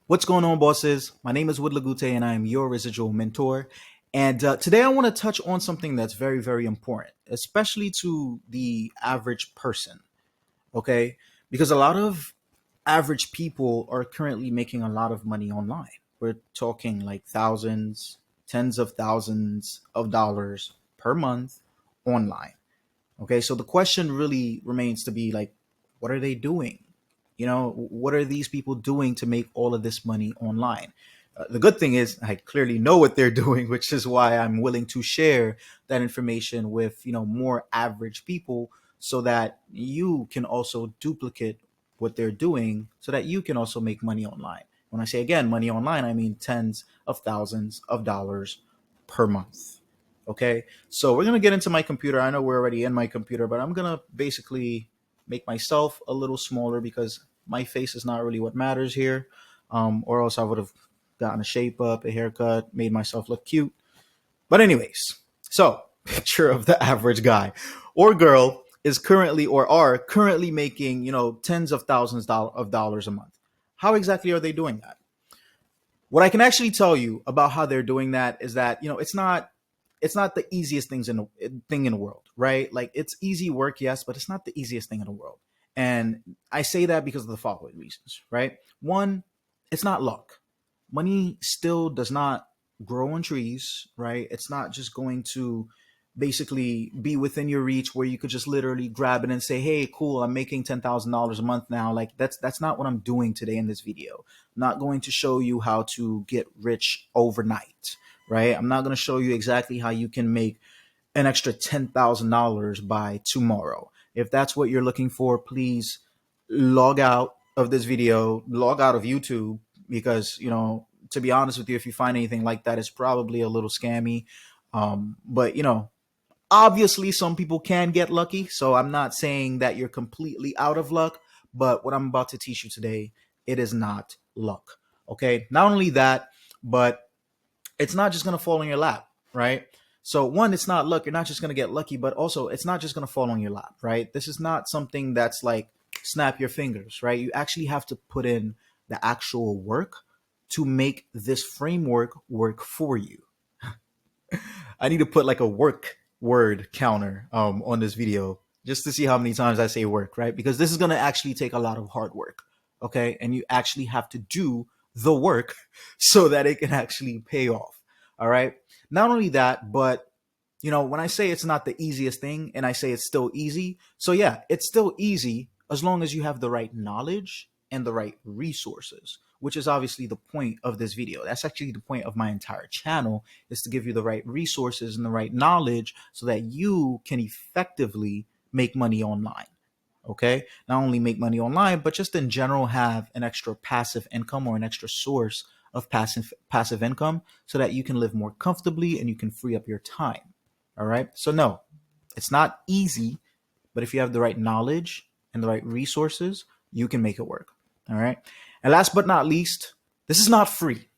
What's going on, bosses? My name is Wood Lagute, and I am your residual mentor. And today I want to touch on something that's very, very important, especially to the average person. Okay, because a lot of average people are currently making a lot of money online. We're talking like thousands, tens of thousands of dollars per month online. Okay, so the question really remains to be like, what are they doing? What are these people doing to make all of this money online? The good thing is I clearly know what they're doing, which is why I'm willing to share that information with, more average people so that you can also duplicate what they're doing so that you can also make money online. When I say again, money online, I mean tens of thousands of dollars per month. Okay, so we're gonna get into my computer. I know we're already in my computer, but I'm gonna basically make myself a little smaller because my face is not really what matters here. Or else I would have gotten a shape up, a haircut, made myself look cute. But anyways, so picture of the average guy or girl is currently or are currently making, tens of thousands of dollars a month. How exactly are they doing that? What I can actually tell you about how they're doing that is that it's not the easiest thing in the world, right? Like it's easy work, yes, but it's not the easiest thing in the world. And I say that because of the following reasons, right? One, it's not luck. Money still does not grow on trees, right? It's not just going to basically be within your reach where you could just literally grab it and say, "Hey, cool, I'm making $10,000 a month now." Like that's not what I'm doing today in this video. I'm not going to show you how to get rich overnight, right? I'm not going to show you exactly how you can make an extra $10,000 by tomorrow. If that's what you're looking for, please log out of this video, log out of YouTube, because, to be honest with you, if you find anything like that, it's probably a little scammy. But, obviously some people can get lucky. So I'm not saying that you're completely out of luck, but what I'm about to teach you today, it is not luck. Okay. Not only that, but it's not just going to fall on your lap, right? So one, it's not luck. You're not just going to get lucky, but also it's not just going to fall on your lap, right? This is not something that's like snap your fingers, right? You actually have to put in the actual work to make this framework work for you. I need to put like a work word counter on this video just to see how many times I say work, right? Because this is going to actually take a lot of hard work, okay? And you actually have to do the work so that it can actually pay off, all right? Not only that, but when I say it's not the easiest thing and I say it's still easy, so yeah, it's still easy as long as you have the right knowledge and the right resources, which is obviously the point of this video. That's actually the point of my entire channel, is to give you the right resources and the right knowledge so that you can effectively make money online. Okay, not only make money online, but just in general have an extra passive income or an extra source of passive income so that you can live more comfortably and you can free up your time. All right, so no, it's not easy, but if you have the right knowledge and the right resources, you can make it work. All right, and last but not least, this is not free.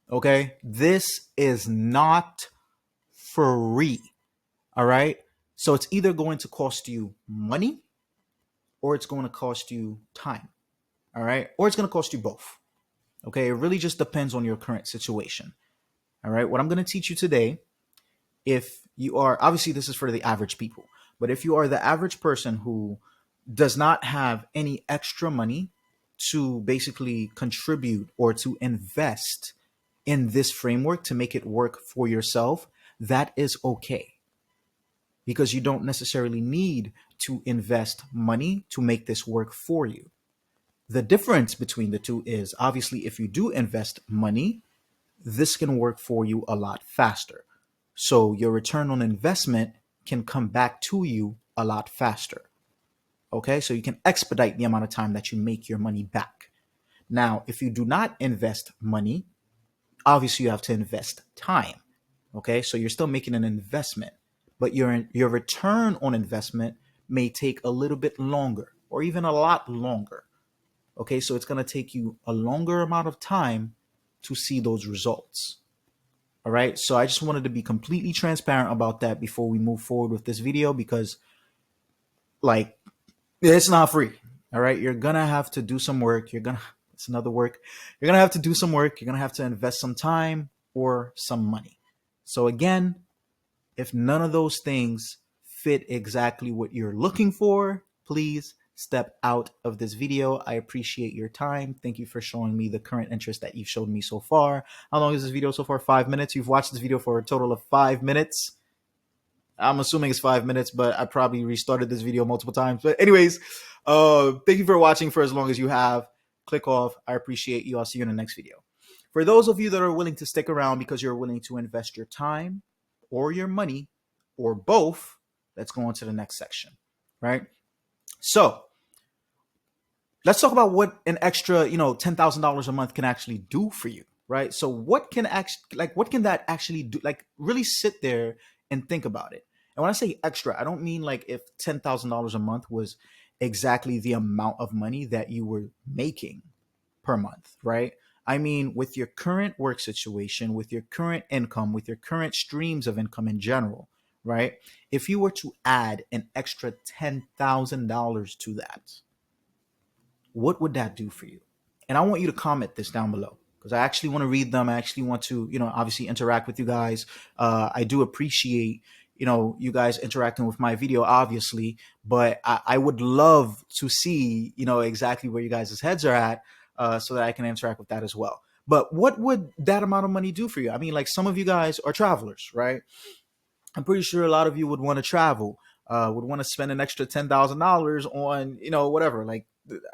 Okay, this is not free. All right, so it's either going to cost you money or it's going to cost you time. All right. Or it's going to cost you both. Okay. It really just depends on your current situation. All right. What I'm going to teach you today, if you are, obviously, this is for the average people, but if you are the average person who does not have any extra money to basically contribute or to invest in this framework to make it work for yourself, that is okay, because you don't necessarily need to invest money to make this work for you. The difference between the two is obviously if you do invest money, this can work for you a lot faster. So your return on investment can come back to you a lot faster. Okay, so you can expedite the amount of time that you make your money back. Now, if you do not invest money, obviously you have to invest time. Okay, so you're still making an investment, but your return on investment may take a little bit longer or even a lot longer. Okay, so it's going to take you a longer amount of time to see those results. All right, so I just wanted to be completely transparent about that before we move forward with this video, because like it's not free. All right, you're gonna have to do some work. You're gonna It's another work. You're going to have to do some work. You're going to have to invest some time or some money. So again, if none of those things fit exactly what you're looking for, please step out of this video. I appreciate your time. Thank you for showing me the current interest that you've showed me so far. How long is this video so far? 5 minutes. You've watched this video for a total of 5 minutes. I'm assuming it's 5 minutes, but I probably restarted this video multiple times. But anyways, thank you for watching for as long as you have. Click off. I appreciate you. I'll see you in the next video. For those of you that are willing to stick around because you're willing to invest your time or your money or both, let's go on to the next section, right? So let's talk about what an extra, $10,000 a month can actually do for you, right? So what can that actually do? Like really sit there and think about it. And when I say extra, I don't mean like if $10,000 a month was exactly the amount of money that you were making per month, right? I mean, with your current work situation, with your current income, with your current streams of income in general, right? If you were to add an extra $10,000 to that, what would that do for you? And I want you to comment this down below because I actually want to read them. I actually want to, obviously interact with you guys. I do appreciate, you guys interacting with my video, obviously, but I would love to see, exactly where you guys' heads are at so that I can interact with that as well. But what would that amount of money do for you? I mean, like some of you guys are travelers, right? I'm pretty sure a lot of you would want to travel, would want to spend an extra $10,000 on, whatever. Like,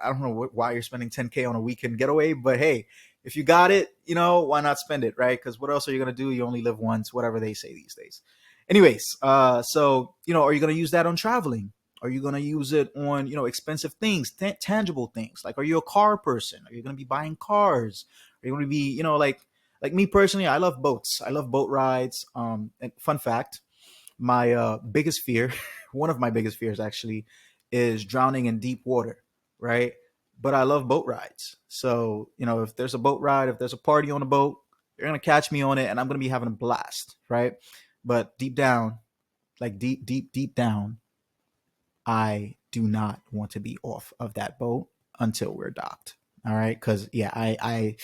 I don't know why you're spending 10K on a weekend getaway, but hey, if you got it, why not spend it, right? Because what else are you going to do? You only live once, whatever they say these days. Anyways, so, are you going to use that on traveling? Are you going to use it on, expensive things, tangible things? Like, are you a car person? Are you going to be buying cars? Are you going to be, like me personally, I love boats. I love boat rides. And fun fact, my biggest fear, one of my biggest fears actually, is drowning in deep water, right? But I love boat rides. So, if there's a boat ride, if there's a party on a boat, you're going to catch me on it and I'm going to be having a blast, right? But deep down, like deep down, I do not want to be off of that boat until we're docked. All right. Cause yeah, I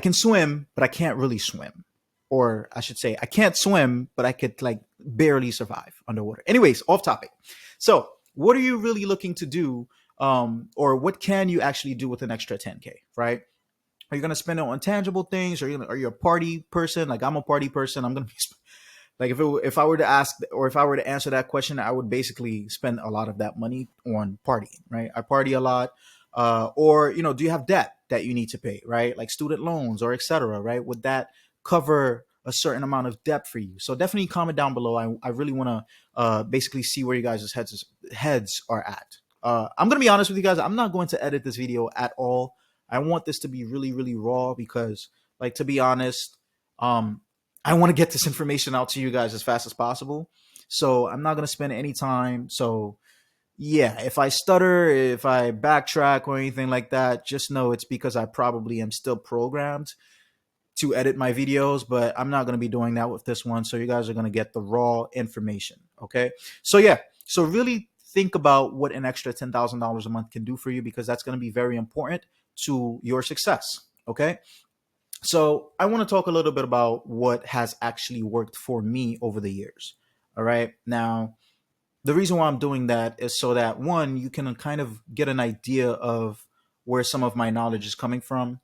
can swim, but I can't really swim. Or I should say I can't swim, but I could like barely survive underwater. Anyways, off topic. So what are you really looking to do? Or what can you actually do with an extra 10K, right? Are you going to spend it on tangible things? Are you a party person? Like I'm a party person. I'm going to be like if I were to ask or if I were to answer that question, I would basically spend a lot of that money on partying, right? I party a lot. Or, do you have debt that you need to pay, right? Like student loans or etc., right? Would that cover a certain amount of debt for you? So definitely comment down below. I really want to basically see where you guys' heads are at. I'm going to be honest with you guys. I'm not going to edit this video at all. I want this to be really, really raw because, like, to be honest, I want to get this information out to you guys as fast as possible. So I'm not going to spend any time. So yeah, if I stutter, if I backtrack or anything like that, just know it's because I probably am still programmed to edit my videos, but I'm not going to be doing that with this one. So you guys are going to get the raw information. Okay. So yeah, so really think about what an extra $10,000 a month can do for you, because that's going to be very important to your success. Okay. So I want to talk a little bit about what has actually worked for me over the years. All right. Now, the reason why I'm doing that is so that one, you can kind of get an idea of where some of my knowledge is coming from.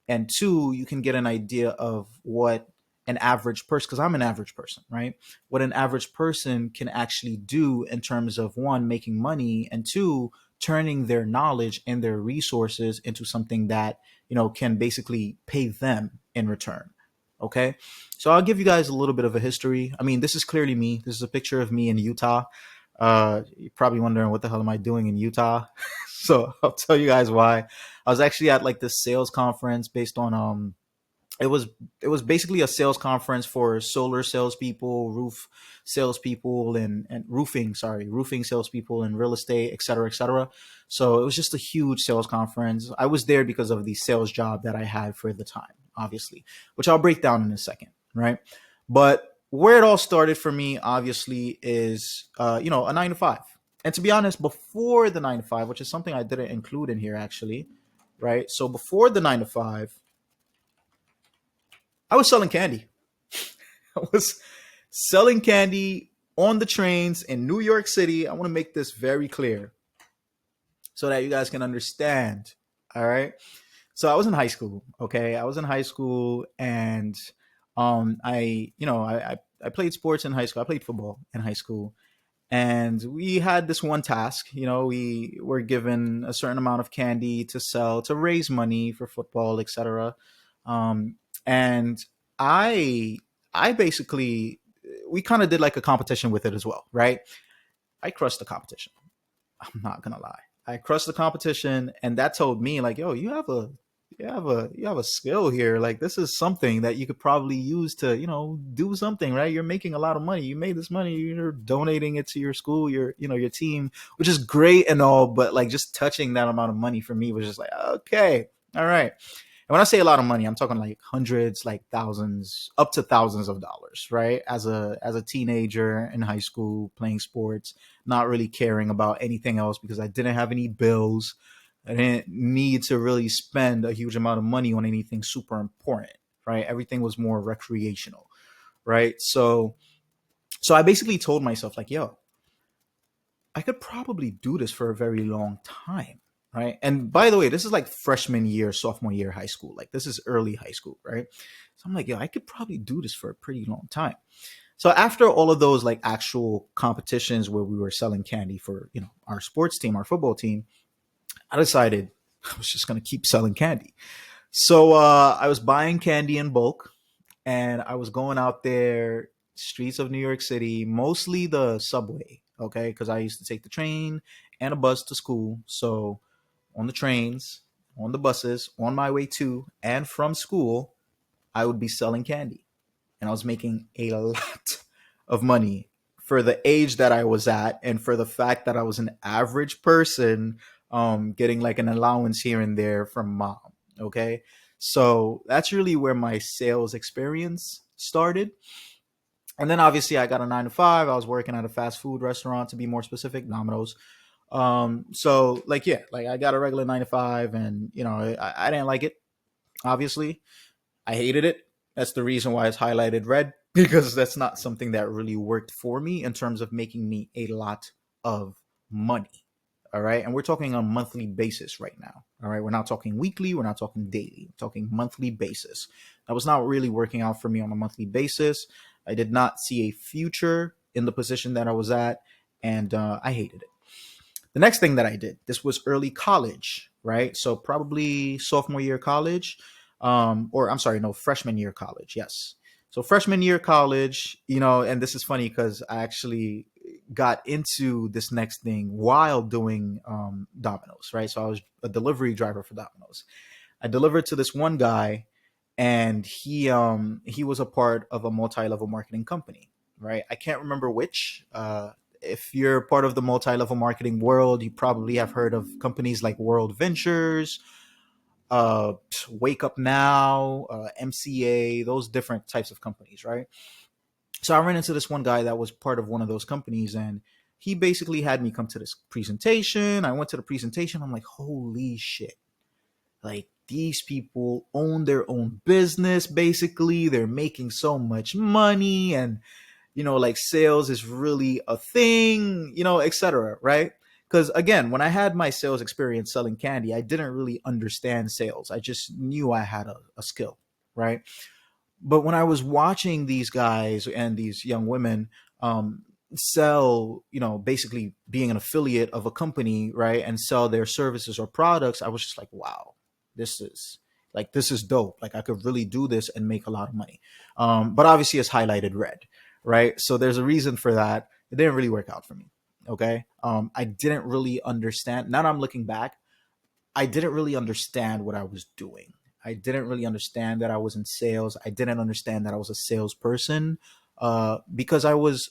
And two, you can get an idea of what an average person, because I'm an average person, right? What an average person can actually do in terms of one, making money, and two, turning their knowledge and their resources into something that, can basically pay them in return. Okay. So I'll give you guys a little bit of a history. I mean, this is clearly me. This is a picture of me in Utah. You're probably wondering what the hell am I doing in Utah? So I'll tell you guys why. I was actually at like this sales conference based on it was basically a sales conference for solar salespeople, roof salespeople, and roofing salespeople, and real estate, et cetera, et cetera. So it was just a huge sales conference. I was there because of the sales job that I had for the time, obviously, which I'll break down in a second, right? But where it all started for me, obviously, is a 9 to 5. And to be honest, before the 9 to 5, which is something I didn't include in here actually, right? So before the 9 to 5, I was selling candy. I was selling candy on the trains in New York City. I want to make this very clear so that you guys can understand. All right. So I was in high school. Okay. I was in high school, and I played sports in high school. I played football in high school. And we had this one task. We were given a certain amount of candy to sell to raise money for football, etc. Um, and I, I basically, we kind of did like a competition with it as well, right? I crushed the competition. I'm not gonna lie. I crushed the competition, and that told me like, yo, you have a skill here. Like, this is something that you could probably use to, do something, right? You're making a lot of money. You made this money. You're donating it to your school, your team, which is great and all. But like, just touching that amount of money for me was just like, okay, all right. And when I say a lot of money, I'm talking like hundreds, like thousands, up to thousands of dollars, right? As a teenager in high school playing sports, not really caring about anything else because I didn't have any bills. I didn't need to really spend a huge amount of money on anything super important, right? Everything was more recreational, right? So I basically told myself like, yo, I could probably do this for a very long time, right? And by the way, this is like freshman year, sophomore year high school. Like, this is early high school, right? So I'm like, yo, I could probably do this for a pretty long time. So after all of those like actual competitions where we were selling candy for, our sports team, our football team, I decided I was just gonna keep selling candy. So I was buying candy in bulk, and I was going out there, streets of New York City, mostly the subway, okay? Because I used to take the train and a bus to school. So on the trains, on the buses, on my way to and from school, I would be selling candy, and I was making a lot of money for the age that I was at, and for the fact that I was an average person, getting like an allowance here and there from mom. Okay, so that's really where my sales experience started. And then obviously I got a 9 to 5. I was working at a fast food restaurant, to be more specific, Domino's. So like, yeah, like I got a regular 9 to 5, and I didn't like it. Obviously, I hated it. That's the reason why it's highlighted red, because that's not something that really worked for me in terms of making me a lot of money. All right. And we're talking on a monthly basis right now. All right. We're not talking weekly. We're not talking daily. We're talking monthly basis. That was not really working out for me on a monthly basis. I did not see a future in the position that I was at, and I hated it. The next thing that I did, this was early college, right? So probably sophomore year college, or I'm sorry, no, freshman year college. Yes. So freshman year college, and this is funny because I actually got into this next thing while doing Domino's, right? So I was a delivery driver for Domino's. I delivered to this one guy, and he was a part of a multi-level marketing company, right? I can't remember which. If you're part of the multi-level marketing world, you probably have heard of companies like World Ventures, uh, Wake Up Now, MCA, those different types of companies, right? So I ran into this one guy that was part of one of those companies, and he basically had me come to this presentation. I went to the presentation. I'm like, holy shit. Like, these people own their own business, basically. They're making so much money, and like, sales is really a thing, etc. Right? Because again, when I had my sales experience selling candy, I didn't really understand sales. I just knew I had a skill, right? But when I was watching these guys and these young women sell, basically being an affiliate of a company, right, and sell their services or products, I was just like, wow, this is dope. Like, I could really do this and make a lot of money. But obviously, it's highlighted red, right? So there's a reason for that. It didn't really work out for me. Okay, I didn't really understand. Now that I'm looking back, I didn't really understand what I was doing. I didn't really understand that I was in sales. I didn't understand that I was a salesperson, because I was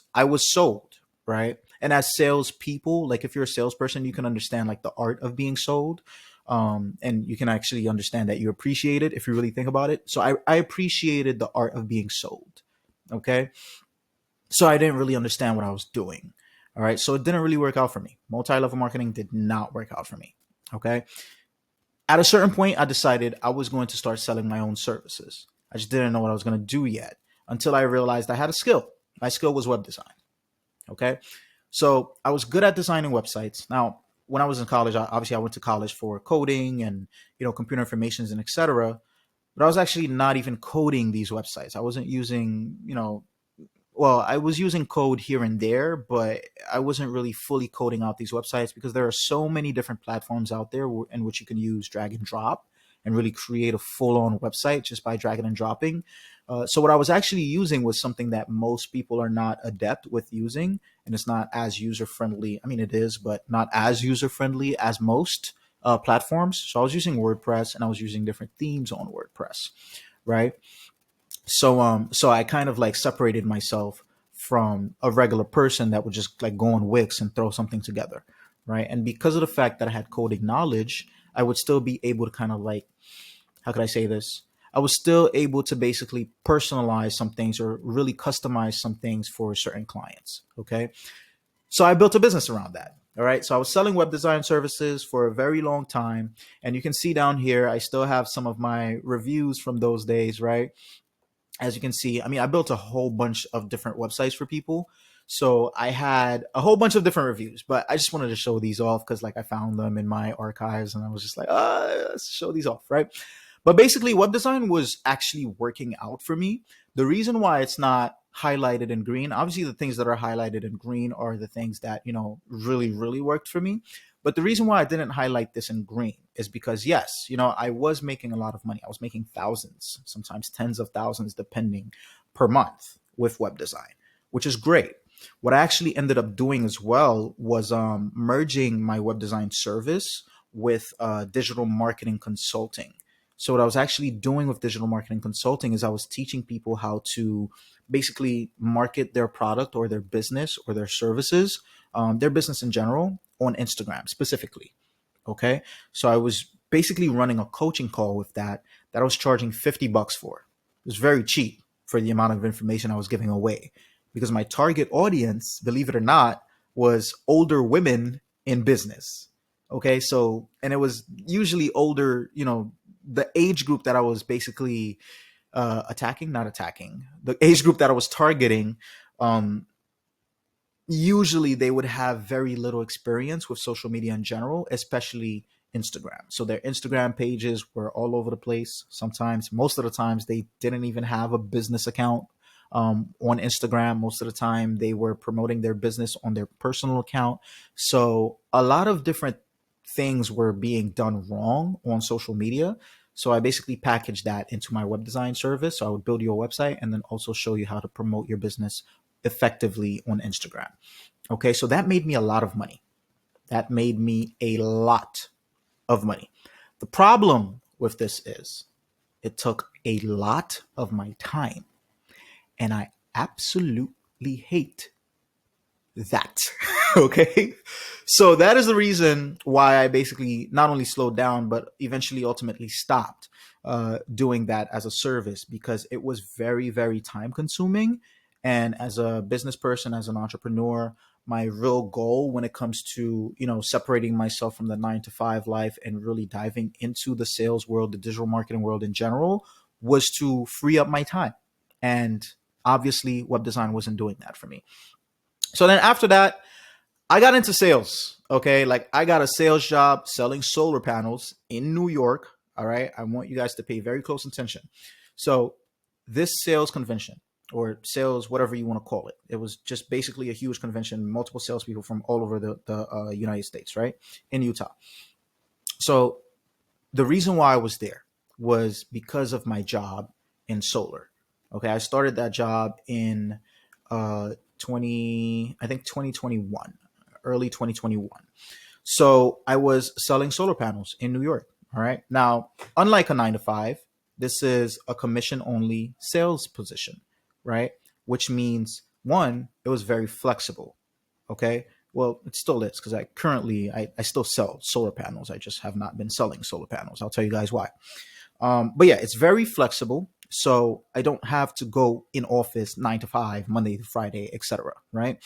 sold, right? And as salespeople, like, if you're a salesperson, you can understand like the art of being sold, and you can actually understand that you appreciate it if you really think about it. So I appreciated the art of being sold. Okay, so I didn't really understand what I was doing. All right, so it didn't really work out for me. Multi-level marketing did not work out for me. Okay, At a certain point, I decided I was going to start selling my own services. I just didn't know what I was going to do yet until I realized I had a skill. My skill was web design. Okay. So I was good at designing websites. Now, when I was in college, obviously I went to college for coding and, computer informations and etc. But I was actually not even coding these websites. I wasn't using, well, I was using code here and there, but I wasn't really fully coding out these websites because there are so many different platforms out there in which you can use drag and drop and really create a full on website just by dragging and dropping. So, what I was actually using was something that most people are not adept with using, and it's not as user friendly. I mean, it is, but not as user friendly as most platforms. So, I was using WordPress and I was using different themes on WordPress, right? So I kind of like separated myself from a regular person that would just like go on Wix and throw something together, right? And because of the fact that I had coding knowledge, I would still be able to kind of like, how could I say this? I was still able to basically personalize some things or really customize some things for certain clients. Okay. So I built a business around that. All right. So I was selling web design services for a very long time. And you can see down here, I still have some of my reviews from those days, right? As you can see, I mean, I built a whole bunch of different websites for people. So I had a whole bunch of different reviews, but I just wanted to show these off because like I found them in my archives and I was just like, let's show these off, right? But basically, web design was actually working out for me. The reason why it's not highlighted in green, obviously, the things that are highlighted in green are the things that, really, really worked for me. But the reason why I didn't highlight this in green is because, yes, I was making a lot of money. I was making thousands, sometimes tens of thousands, depending per month with web design, which is great. What I actually ended up doing as well was merging my web design service with digital marketing consulting. So what I was actually doing with digital marketing consulting is I was teaching people how to basically market their product or their business or their business in general on Instagram specifically. Okay. So I was basically running a coaching call with that I was charging $50 for. It was very cheap for the amount of information I was giving away because my target audience, believe it or not, was older women in business. Okay. So, and it was usually older, the age group that I was basically not attacking, the age group that I was targeting, um, usually they would have very little experience with social media in general, especially Instagram. So their Instagram pages were all over the place. Sometimes, most of the times, they didn't even have a business account on Instagram. Most of the time, they were promoting their business on their personal account. So a lot of different things were being done wrong on social media. So I basically packaged that into my web design service. So I would build your website and then also show you how to promote your business effectively on Instagram. Okay, so that made me a lot of money. That made me a lot of money. The problem with this is it took a lot of my time, and I absolutely hate that. Okay. So that is the reason why I basically not only slowed down, but eventually ultimately stopped doing that as a service because it was very, very time consuming. And as a business person, as an entrepreneur, my real goal when it comes to, separating myself from the 9 to 5 life and really diving into the sales world, the digital marketing world in general, was to free up my time. And obviously, web design wasn't doing that for me. So then after that, I got into sales. Okay. Like I got a sales job selling solar panels in New York. All right. I want you guys to pay very close attention. So this sales convention or sales, whatever you want to call it, it was just basically a huge convention, multiple salespeople from all over the United States, right? In Utah. So the reason why I was there was because of my job in solar. Okay. I started that job in 2021, early 2021. So I was selling solar panels in New York. All right. Now, unlike a 9 to 5, this is a commission only sales position, right? Which means one, it was very flexible. Okay. Well, it still is because I still sell solar panels. I just have not been selling solar panels. I'll tell you guys why. But yeah, it's very flexible. So I don't have to go in office 9 to 5, Monday to Friday, etc. Right?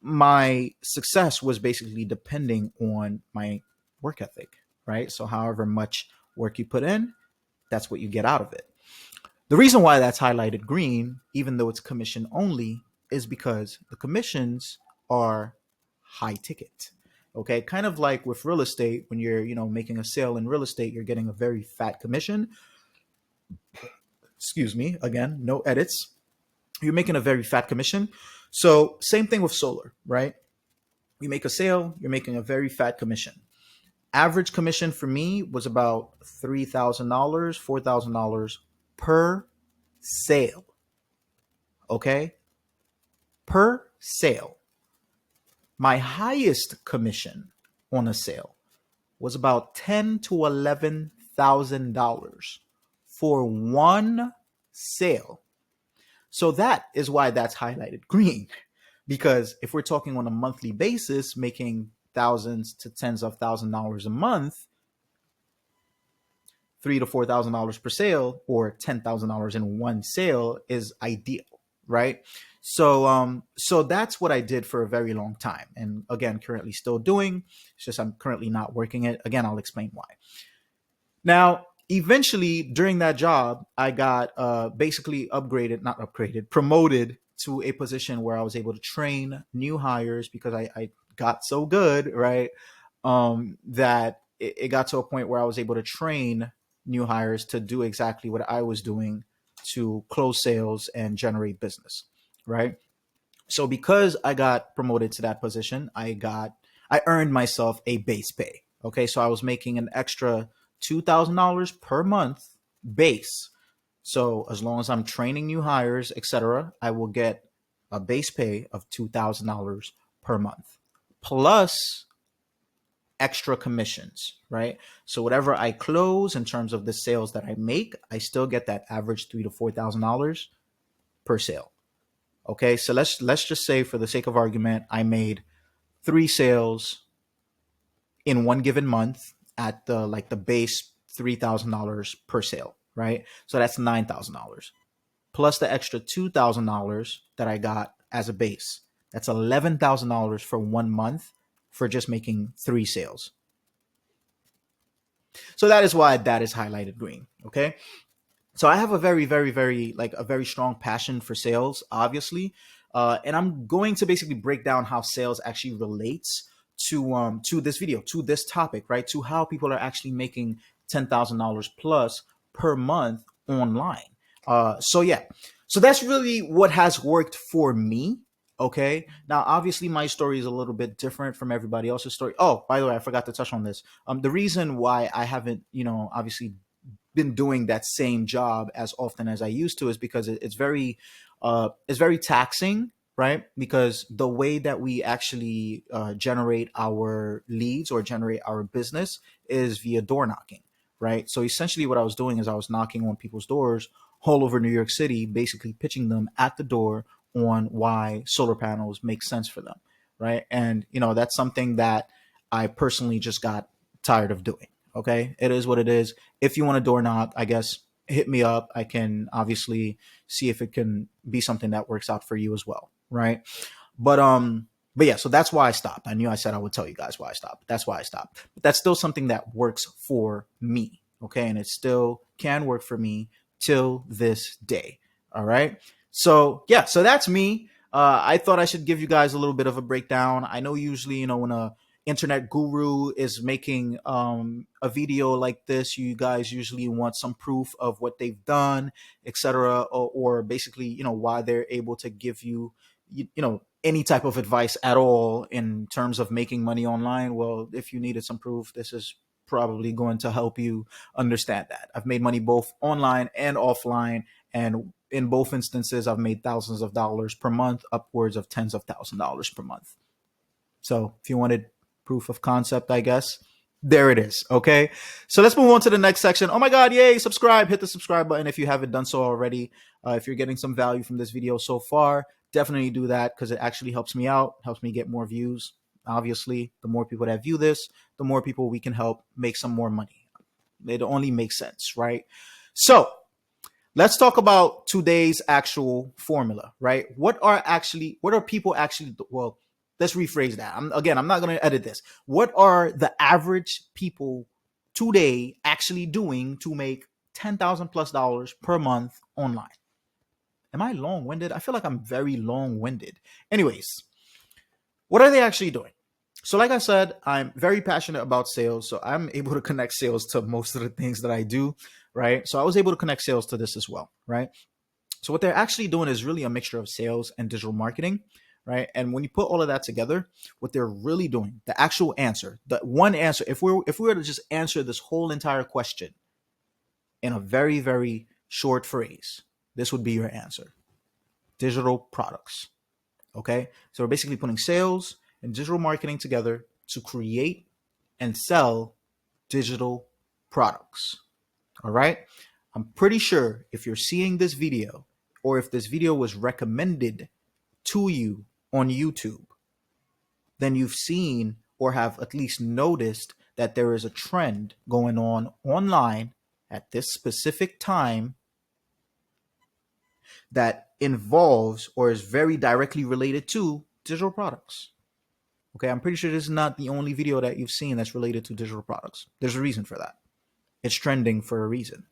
My success was basically depending on my work ethic. right? So however much work you put in, that's what you get out of it. The reason why that's highlighted green, even though it's commission only, is because the commissions are high ticket. Okay, kind of like with real estate, when you're, making a sale in real estate, you're getting a very fat commission. Excuse me, again, no edits. You're making a very fat commission. So, same thing with solar, right? You make a sale, you're making a very fat commission. Average commission for me was about $3,000, $4,000 per sale. Okay, per sale. My highest commission on a sale was about $10,000 to $11,000 for one sale. So that is why that's highlighted green. Because if we're talking on a monthly basis, making thousands to tens of $1,000s a month, $3,000 to $4,000 per sale, or $10,000 in one sale is ideal, right? So that's what I did for a very long time, and again, currently still doing. It's just I'm currently not working it. Again, I'll explain why. Now, eventually, during that job, I got basically upgraded, not upgraded, promoted to a position where I was able to train new hires because I got so good, right? That it got to a point where I was able to train new hires to do exactly what I was doing to close sales and generate business, right? So because I got promoted to that position, I earned myself a base pay. Okay, so I was making an extra $2,000 per month base. So as long as I'm training new hires, etc., I will get a base pay of $2,000 per month plus extra commissions, right? So whatever I close in terms of the sales that I make, I still get that average $3,000 to $4,000 per sale. Okay, so let's just say for the sake of argument, I made 3 sales in one given month at the base $3,000 per sale, right? So that's $9,000 plus the extra $2,000 that I got as a base. That's $11,000 for one month for just making 3 sales. So that is why that is highlighted green. Okay. So I have a very, very, very like a very strong passion for sales, obviously, and I'm going to basically break down how sales actually relates to this video, to this topic, right? To how people are actually making $10,000 plus per month online. So yeah, so that's really what has worked for me. Okay. Now, obviously, my story is a little bit different from everybody else's story. Oh, by the way, I forgot to touch on this. The reason why I haven't, obviously been doing that same job as often as I used to is because it's very taxing, right? Because the way that we actually generate our leads or generate our business is via door knocking, right? So essentially, what I was doing is I was knocking on people's doors all over New York City, basically pitching them at the door on why solar panels make sense for them, right? And that's something that I personally just got tired of doing. Okay, it is what it is. If you want a door knock, I guess hit me up. I can obviously see if it can be something that works out for you as well, right? But yeah, so that's why I stopped. I knew I said I would tell you guys why I stopped. That's why I stopped. But that's still something that works for me, okay? And it still can work for me till this day. All right. So yeah, so that's me. I thought I should give you guys a little bit of a breakdown. I know usually, when a internet guru is making a video like this, you guys usually want some proof of what they've done, etc., or basically why they're able to give you any type of advice at all in terms of making money online. Well, if you needed some proof, this is probably going to help you understand that I've made money both online and offline, and in both instances I've made thousands of dollars per month, upwards of tens of $1,000s per month. So if you wanted proof of concept, I guess, there it is. Okay. So let's move on to the next section. Oh my God. Yay. Subscribe. Hit the subscribe button if you haven't done so already. If you're getting some value from this video so far, definitely do that because it actually helps me out, helps me get more views. Obviously, the more people that view this, the more people we can help make some more money. It only makes sense, right? So let's talk about today's actual formula, right? What are people actually, well, let's rephrase that. I'm not going to edit this. What are the average people today actually doing to make 10,000 plus dollars per month online? Am I long winded? I feel like I'm very long winded. Anyways, what are they actually doing? So, like I said, I'm very passionate about sales. So, I'm able to connect sales to most of the things that I do, right? So, I was able to connect sales to this as well, right? So, what they're actually doing is really a mixture of sales and digital marketing, right? And when you put all of that together, what they're really doing, the actual answer, the one answer, if we were to just answer this whole entire question in a very, very short phrase, this would be your answer: digital products. Okay. So we're basically putting sales and digital marketing together to create and sell digital products. All right. I'm pretty sure if you're seeing this video, or if this video was recommended to you on YouTube, then you've seen or have at least noticed that there is a trend going on online at this specific time that involves or is very directly related to digital products. Okay, I'm pretty sure this is not the only video that you've seen that's related to digital products. There's a reason for that. It's trending for a reason.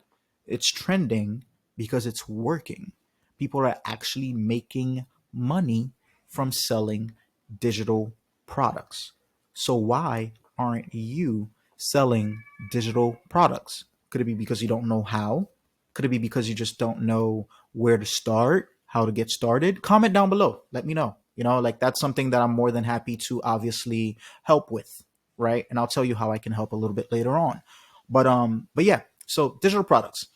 It's trending because it's working. People are actually making money from selling digital products. So why aren't you selling digital products? Could it be because you don't know how? Could it be because you just don't know where to start, how to get started? Comment down below. Let me know. Like that's something that I'm more than happy to obviously help with, right? And I'll tell you how I can help a little bit later on. But yeah, so digital products.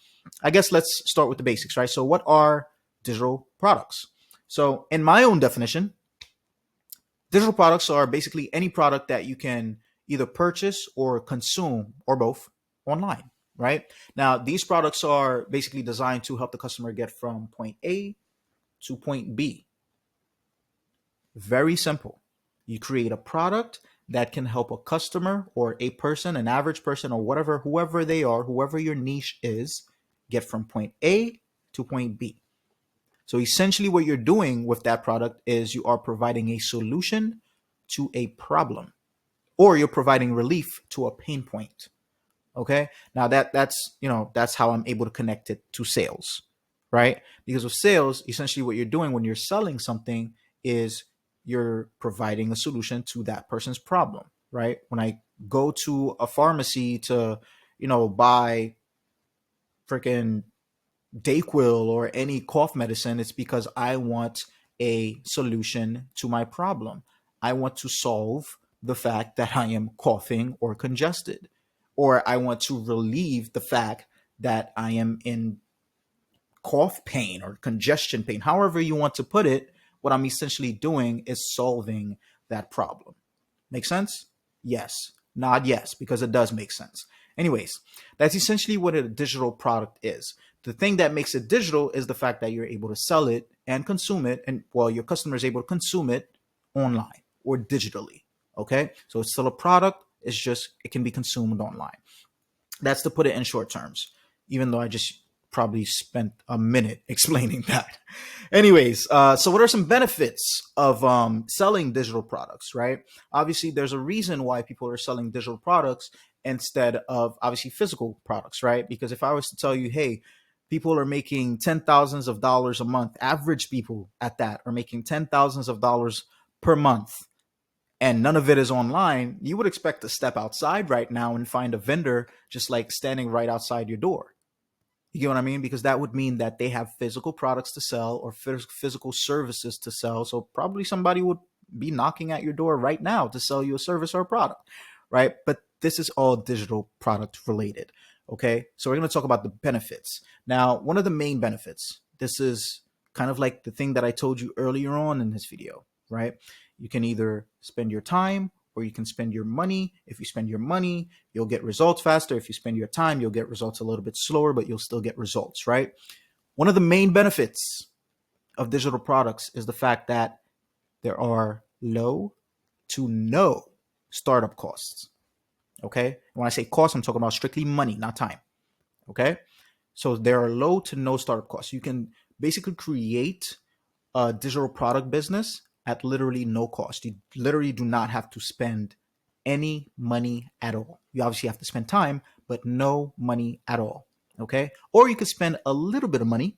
I guess let's start with the basics, right? So what are digital products? So in my own definition, digital products are basically any product that you can either purchase or consume or both online, right? Now, these products are basically designed to help the customer get from point A to point B. Very simple. You create a product that can help a customer or a person, an average person, or whatever, whoever they are, whoever your niche is, get from point A to point B. So essentially what you're doing with that product is you are providing a solution to a problem, or you're providing relief to a pain point. Okay. Now that's how I'm able to connect it to sales, right? Because with sales, essentially what you're doing when you're selling something is you're providing a solution to that person's problem, right? When I go to a pharmacy to, buy freaking Dayquil or any cough medicine, it's because I want a solution to my problem. I want to solve the fact that I am coughing or congested, or I want to relieve the fact that I am in cough pain or congestion pain. However you want to put it, what I'm essentially doing is solving that problem. Make sense? Yes. Nod yes, because it does make sense. Anyways, that's essentially what a digital product is. The thing that makes it digital is the fact that you're able to sell it and consume it, and well, your customer is able to consume it online or digitally. Okay, so it's still a product. It's just it can be consumed online. That's to put it in short terms, even though I just probably spent a minute explaining that. Anyways, so what are some benefits of selling digital products, right? Obviously, there's a reason why people are selling digital products instead of obviously physical products, right? Because if I was to tell you, hey, people are making ten thousands of dollars a month, average people at that are making ten thousands of dollars per month, and none of it is online, you would expect to step outside right now and find a vendor just like standing right outside your door. You get what I mean? Because that would mean that they have physical products to sell or physical services to sell. So probably somebody would be knocking at your door right now to sell you a service or a product, right? But this is all digital product related. Okay. So we're going to talk about the benefits. Now, one of the main benefits, this is kind of like the thing that I told you earlier on in this video, right? You can either spend your time or you can spend your money. If you spend your money, you'll get results faster. If you spend your time, you'll get results a little bit slower, but you'll still get results, right? One of the main benefits of digital products is the fact that there are low to no startup costs. Okay. When I say cost, I'm talking about strictly money, not time. Okay. So there are low to no startup costs. You can basically create a digital product business at literally no cost. You literally do not have to spend any money at all. You obviously have to spend time, but no money at all. Okay. Or you could spend a little bit of money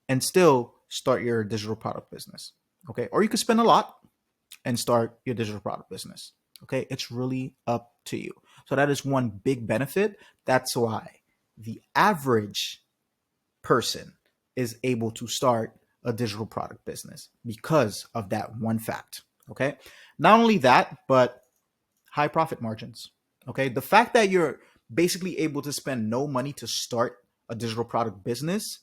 and still start your digital product business. Okay. Or you could spend a lot and start your digital product business. Okay. It's really up to you. So that is one big benefit. That's why the average person is able to start a digital product business because of that one fact. Okay. Not only that, but high profit margins. Okay. The fact that you're basically able to spend no money to start a digital product business,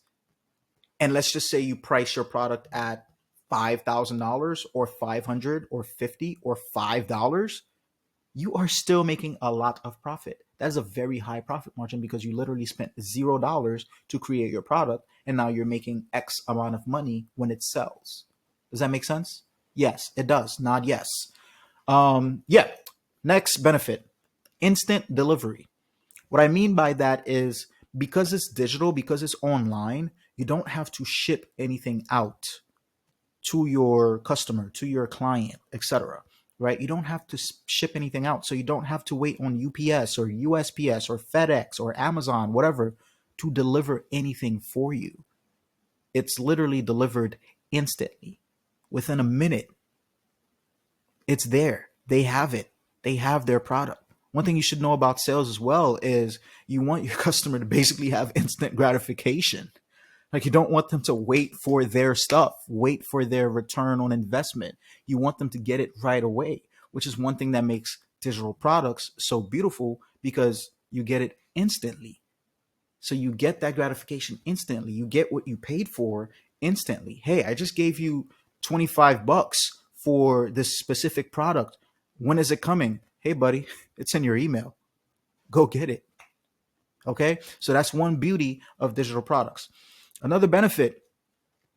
and let's just say you price your product at $5,000 or 500 or 50 or $5, you are still making a lot of profit. That is a very high profit margin because you literally spent $0 to create your product and now you're making X amount of money when it sells. Does that make sense? Yes, it does. Not yes. Yeah. Next benefit, instant delivery. What I mean by that is because it's digital, because it's online, you don't have to ship anything out to your customer, to your client, etc. Right? You don't have to ship anything out. So you don't have to wait on UPS or USPS or FedEx or Amazon, whatever, to deliver anything for you. It's literally delivered instantly. Within a minute, it's there. They have it. They have their product. One thing you should know about sales as well is you want your customer to basically have instant gratification. Like you don't want them to wait for their stuff, wait for their return on investment. You want them to get it right away, which is one thing that makes digital products so beautiful because you get it instantly. So you get that gratification instantly. You get what you paid for instantly. Hey, I just gave you 25 bucks for this specific product. When is it coming? Hey, buddy, it's in your email. Go get it. Okay. So that's one beauty of digital products. Another benefit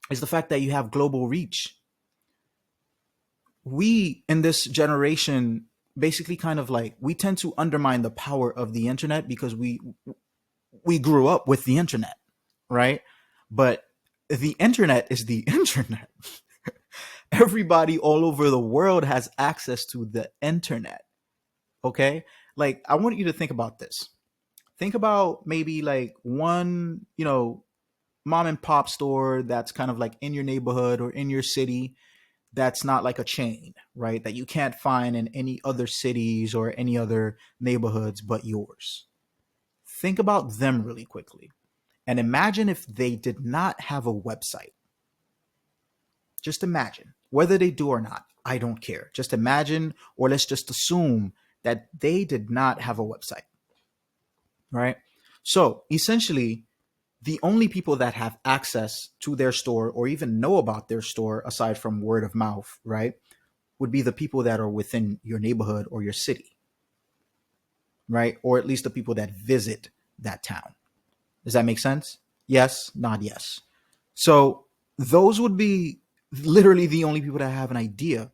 is the fact that you have global reach. We in this generation basically kind of like we tend to undermine the power of the internet because we grew up with the internet, right? But the internet is the internet. Everybody all over the world has access to the internet. Okay? Like I want you to think about this. Think about maybe like one, mom and pop store that's kind of like in your neighborhood or in your city that's not like a chain, right? That you can't find in any other cities or any other neighborhoods but yours. Think about them really quickly and imagine if they did not have a website. Just imagine, whether they do or not, I don't care. Just imagine, or let's just assume that they did not have a website, right? So essentially, the only people that have access to their store or even know about their store, aside from word of mouth, right, would be the people that are within your neighborhood or your city, right? Or at least the people that visit that town. Does that make sense? Yes, not yes. So those would be literally the only people that have an idea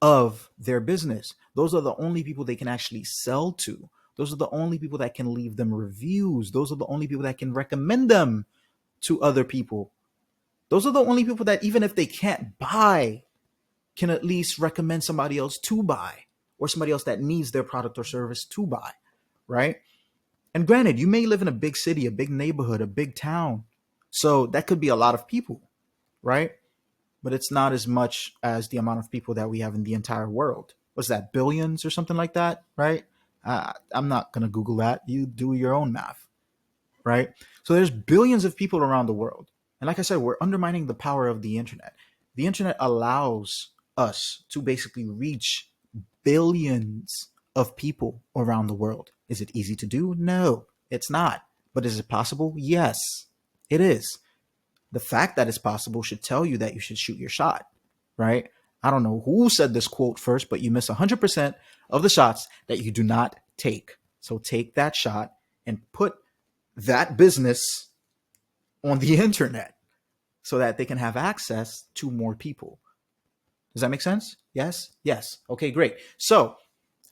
of their business. Those are the only people they can actually sell to. Those are the only people that can leave them reviews. Those are the only people that can recommend them to other people. Those are the only people that, even if they can't buy, can at least recommend somebody else to buy or somebody else that needs their product or service to buy, right? And granted, you may live in a big city, a big neighborhood, a big town. So that could be a lot of people, right? But it's not as much as the amount of people that we have in the entire world. What's that, billions or something like that, right? I'm not going to Google that. You do your own math, right? So there's billions of people around the world. And like I said, we're undermining the power of the internet. The internet allows us to basically reach billions of people around the world. Is it easy to do? No, it's not. But is it possible? Yes, it is. The fact that it's possible should tell you that you should shoot your shot, right? I don't know who said this quote first, but you miss 100% of the shots that you do not take. So take that shot and put that business on the internet so that they can have access to more people. Does that make sense? Yes? Yes. Okay, great. So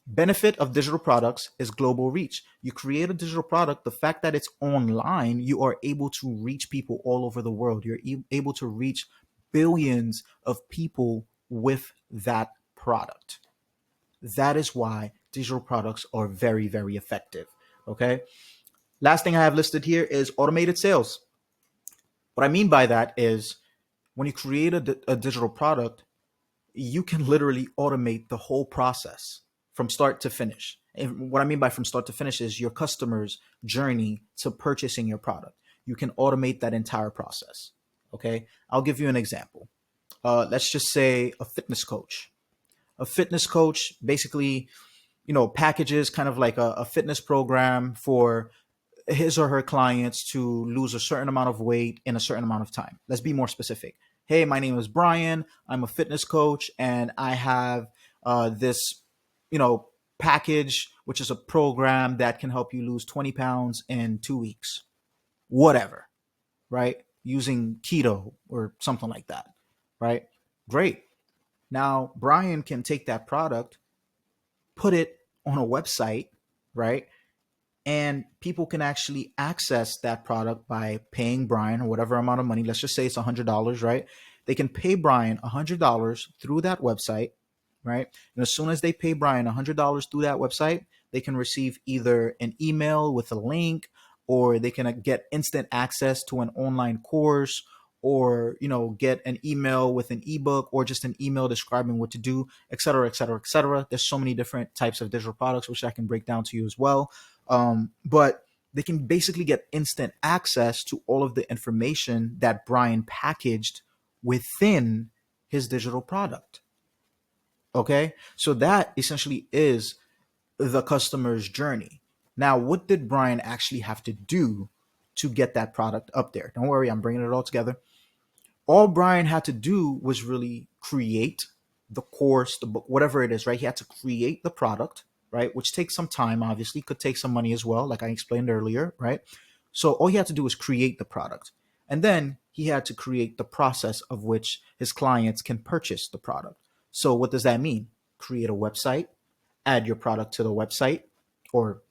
benefit of digital products is global reach. You create a digital product, the fact that it's online, you are able to reach people all over the world. You're able to reach billions of people with that product. That is why digital products are very, very effective. Okay. Last thing I have listed here is automated sales. What I mean by that is when you create a digital product, you can literally automate the whole process from start to finish. And what I mean by from start to finish is your customer's journey to purchasing your product. You can automate that entire process. Okay. I'll give you an example. Let's just say a fitness coach. A fitness coach basically, packages kind of like a fitness program for his or her clients to lose a certain amount of weight in a certain amount of time. Let's be more specific. Hey, my name is Brian. I'm a fitness coach, and I have this, package, which is a program that can help you lose 20 pounds in 2 weeks. Whatever, right? Using keto or something like that, right? Great. Now, Brian can take that product, put it on a website, right? And people can actually access that product by paying Brian or whatever amount of money. Let's just say it's $100, right? They can pay Brian $100 through that website, right? And as soon as they pay Brian $100 through that website, they can receive either an email with a link, or they can get instant access to an online course, or get an email with an ebook, or just an email describing what to do, et cetera, et cetera, et cetera. There's so many different types of digital products, which I can break down to you as well. But they can basically get instant access to all of the information that Brian packaged within his digital product. Okay. So that essentially is the customer's journey. Now, what did Brian actually have to do to get that product up there? Don't worry, I'm bringing it all together. All Brian had to do was really create the course, the book, whatever it is, right? He had to create the product, right? Which takes some time, obviously, could take some money as well, like I explained earlier, right? So all he had to do was create the product. And then he had to create the process of which his clients can purchase the product. So what does that mean? Create a website, add your product to the website, or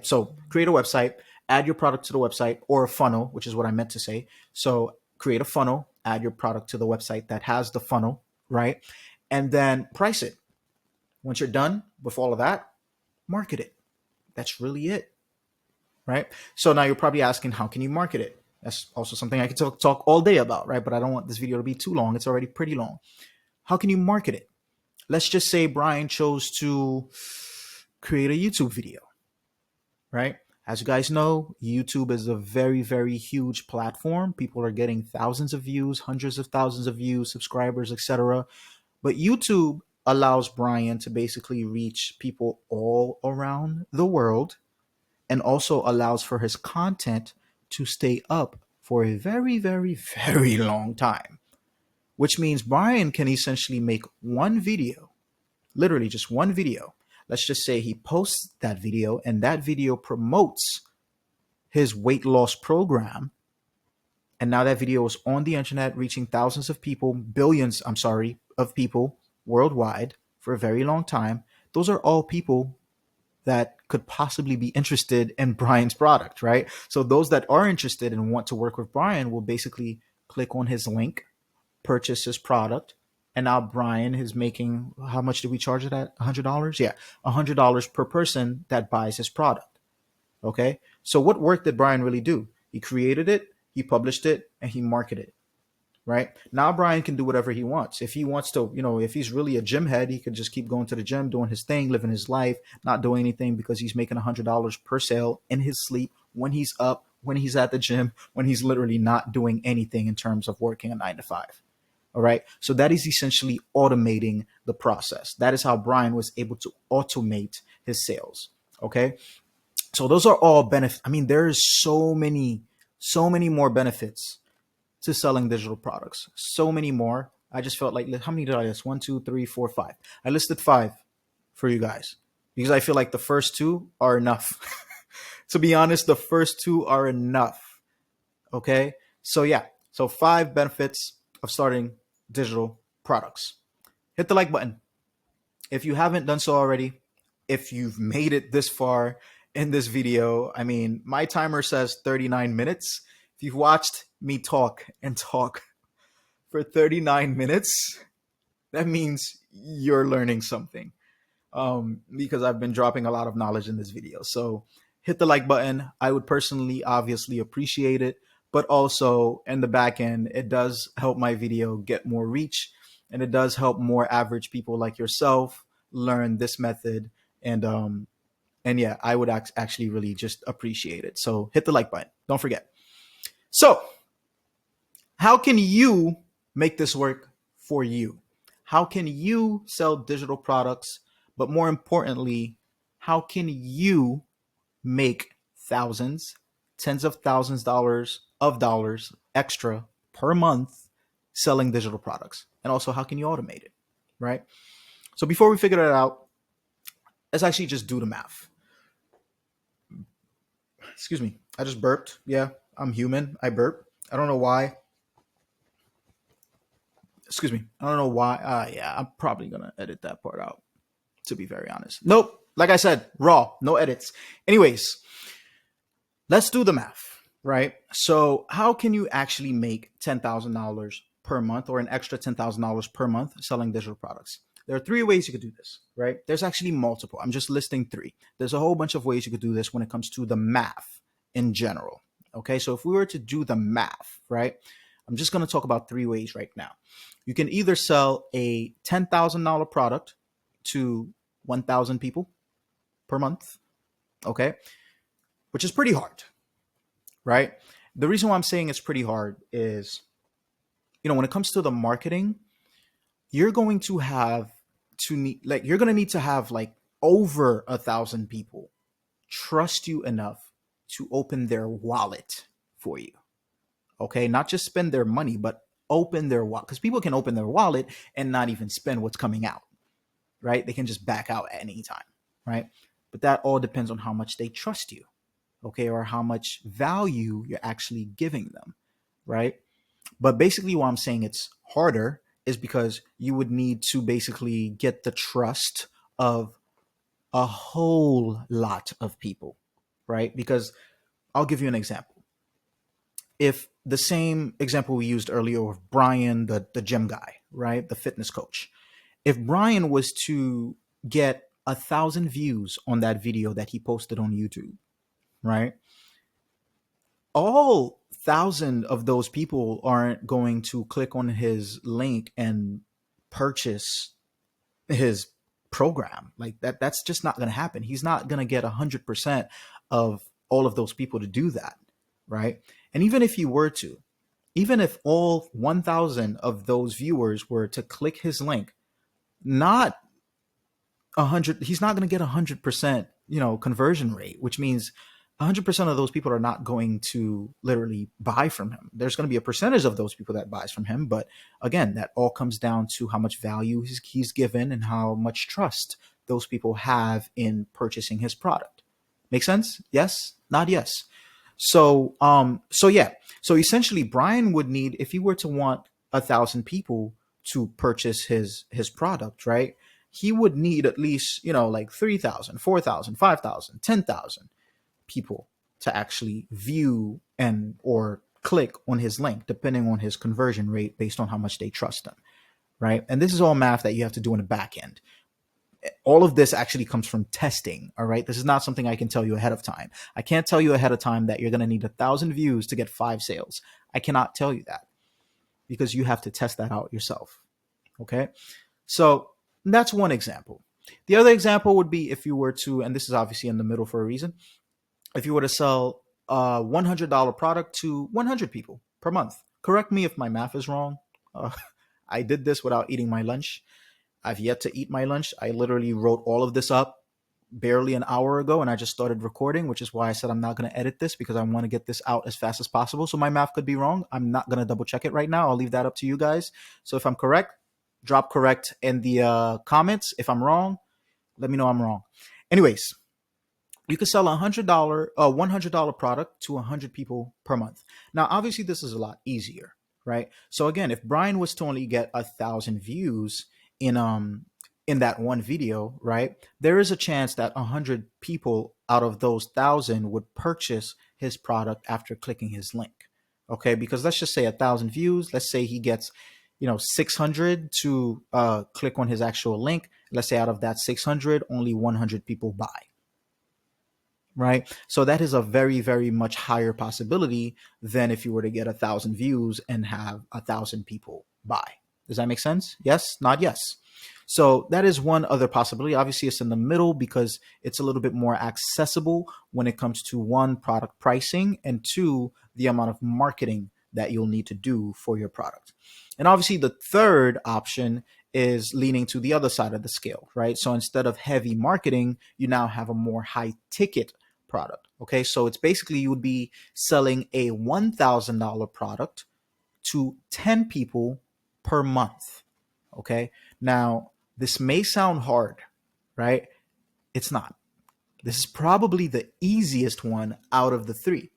so create a website, add your product to the website, or a funnel, which is what I meant to say. So create a funnel, add your product to the website that has the funnel, right? And then price it. Once you're done with all of that, market it. That's really it, right? So now you're probably asking, how can you market it? That's also something I could talk all day about, right? But I don't want this video to be too long. It's already pretty long. How can you market it? Let's just say Brian chose to create a YouTube video, right? As you guys know, YouTube is a very, very huge platform. People are getting thousands of views, hundreds of thousands of views, subscribers, etc. But YouTube allows Brian to basically reach people all around the world, and also allows for his content to stay up for a very, very, very long time, which means Brian can essentially make one video, literally just one video. Let's just say he posts that video, and that video promotes his weight loss program. And now that video is on the internet, reaching thousands of people, billions, I'm sorry, of people worldwide for a very long time. Those are all people that could possibly be interested in Brian's product, right? So those that are interested and want to work with Brian will basically click on his link, purchase his product, and now Brian is making, how much did we charge it at? $100? Yeah, $100 per person that buys his product. Okay, so what work did Brian really do? He created it, he published it, and he marketed it. Right now, Brian can do whatever he wants. If he wants to, if he's really a gym head, he could just keep going to the gym, doing his thing, living his life, not doing anything, because he's making $100 per sale in his sleep, when he's up, when he's at the gym, when he's literally not doing anything in terms of working a 9 to 5. All right. So that is essentially automating the process. That is how Brian was able to automate his sales. Okay. So those are all benefits. I mean, there's so many more benefits to selling digital products. So many more. I just felt like, how many did I list? 1, 2, 3, 4, 5. I listed 5 for you guys because I feel like the first 2 are enough. To be honest, the first 2 are enough. Okay. So yeah. So 5 benefits of starting digital products. Hit the like button if you haven't done so already. If you've made it this far in this video, I mean, my timer says 39 minutes. If you've watched me talk and talk for 39 minutes, that means you're learning something. because I've been dropping a lot of knowledge in this video. So hit the like button. I would personally obviously appreciate it, but also in the back end, it does help my video get more reach, and it does help more average people like yourself learn this method. And yeah, I would actually really just appreciate it. So hit the like button. Don't forget. So how can you make this work for you? How can you sell digital products? But more importantly, how can you make thousands, tens of thousands dollars extra per month selling digital products? And also, how can you automate it? Right? So before we figure that out, let's actually just do the math. Excuse me. I just burped. Yeah, I'm human. I burp. I don't know why. Excuse me. I don't know why. Yeah, I'm probably going to edit that part out, to be very honest. Nope. Like I said, raw, no edits. Anyways, let's do the math, right? So, how can you actually make $10,000 per month or an extra $10,000 per month selling digital products? There are three ways you could do this, right? There's actually multiple. I'm just listing three. There's a whole bunch of ways you could do this when it comes to the math in general. Okay, so if we were to do the math, right? I'm just going to talk about three ways right now. You can either sell a $10,000 product to 1,000 people per month, okay, which is pretty hard, right? The reason why I'm saying it's pretty hard is, when it comes to the marketing, you're going to have to need, you're going to need to have over 1,000 people trust you enough to open their wallet for you. Okay, not just spend their money, but open their wallet, because people can open their wallet and not even spend what's coming out, right? They can just back out at any time, right? But that all depends on how much they trust you, okay, or how much value you're actually giving them, right? But basically, why I'm saying it's harder is because you would need to basically get the trust of a whole lot of people, right? Because I'll give you an example. If the same example we used earlier of Brian, the gym guy, right? The fitness coach. If Brian was to get 1,000 views on that video that he posted on YouTube, right? All 1,000 of those people aren't going to click on his link and purchase his program. Like that's just not going to happen. He's not going to get 100% of all of those people to do that, right? And even if he were to, even if all 1,000 of those viewers were to click his link, not 100, he's not going to get 100%, conversion rate, which means 100% of those people are not going to literally buy from him. There's going to be a percentage of those people that buys from him. But again, that all comes down to how much value he's given and how much trust those people have in purchasing his product. Make sense? Yes? Not yes. So yeah. So essentially Brian would need, if he were to want 1,000 people to purchase his product, right? He would need at least, 3,000, 4,000, 5,000, 10,000 people to actually view and or click on his link, depending on his conversion rate based on how much they trust him, right? And this is all math that you have to do in the back end. All of this actually comes from testing, all right? This is not something I can tell you ahead of time. I can't tell you ahead of time that you're going to need 1,000 views to get 5 sales. I cannot tell you that because you have to test that out yourself, okay? So that's one example. The other example would be if you were to, and this is obviously in the middle for a reason, if you were to sell a $100 product to 100 people per month. Correct me if my math is wrong. I did this without eating my lunch. I've yet to eat my lunch. I literally wrote all of this up barely an hour ago, and I just started recording, which is why I said I'm not going to edit this because I want to get this out as fast as possible. So my math could be wrong. I'm not going to double check it right now. I'll leave that up to you guys. So if I'm correct, drop correct in the comments. If I'm wrong, let me know I'm wrong. Anyways, you could sell a $100 product to 100 people per month. Now, obviously, this is a lot easier, right? So again, if Brian was to only get 1,000 views in that one video, right, there is a chance that 100 people out of those 1,000 would purchase his product after clicking his link. Okay, because let's just say 1,000 views. Let's say he gets 600 to click on his actual link. let's say out of that 600, only 100 people buy, right? So that is a very, very much higher possibility than if you were to get 1,000 views and have 1,000 people buy. Does that make sense? Yes, not yes. So that is one other possibility. Obviously, it's in the middle because it's a little bit more accessible when it comes to one, product pricing, and two, the amount of marketing that you'll need to do for your product. And obviously, the third option is leaning to the other side of the scale, right? So instead of heavy marketing, you now have a more high ticket product. Okay, so it's basically you would be selling a $1,000 product to 10 people per month. Okay, now this may sound hard, right? It's not. This is probably the easiest one out of the three.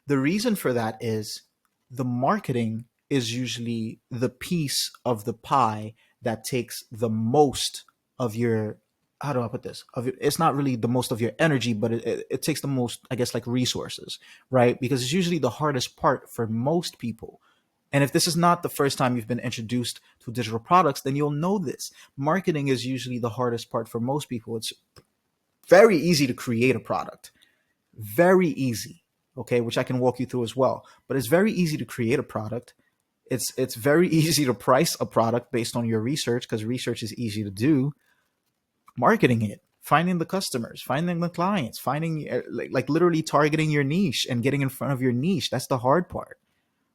The reason for that is the marketing is usually the piece of the pie that takes the most of your, how do I put this? It's not really the most of your energy, but it takes the most, I guess, like resources, right? Because it's usually the hardest part for most people. And if this is not the first time you've been introduced to digital products, then you'll know this. Marketing is usually the hardest part for most people. It's very easy to create a product, very easy, okay, which I can walk you through as well. But it's very easy to create a product. It's very easy to price a product based on your research because research is easy to do. Marketing it, finding the customers, finding the clients, finding like literally targeting your niche and getting in front of your niche. That's the hard part,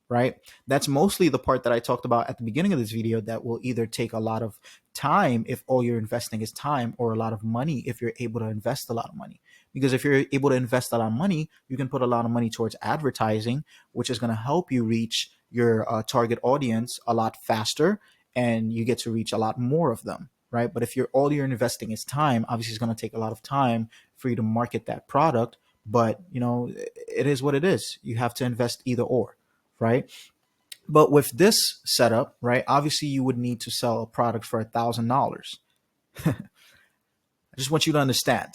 right? That's mostly the part that I talked about at the beginning of this video that will either take a lot of time if all you're investing is time, or a lot of money if you're able to invest a lot of money. Because if you're able to invest a lot of money, you can put a lot of money towards advertising, which is going to help you reach your target audience a lot faster, and you get to reach a lot more of them, right? But if all you're investing is time, obviously it's going to take a lot of time for you to market that product. But it is what it is. You have to invest either or, right? But with this setup, right, obviously you would need to sell a product for $1,000. I just want you to understand,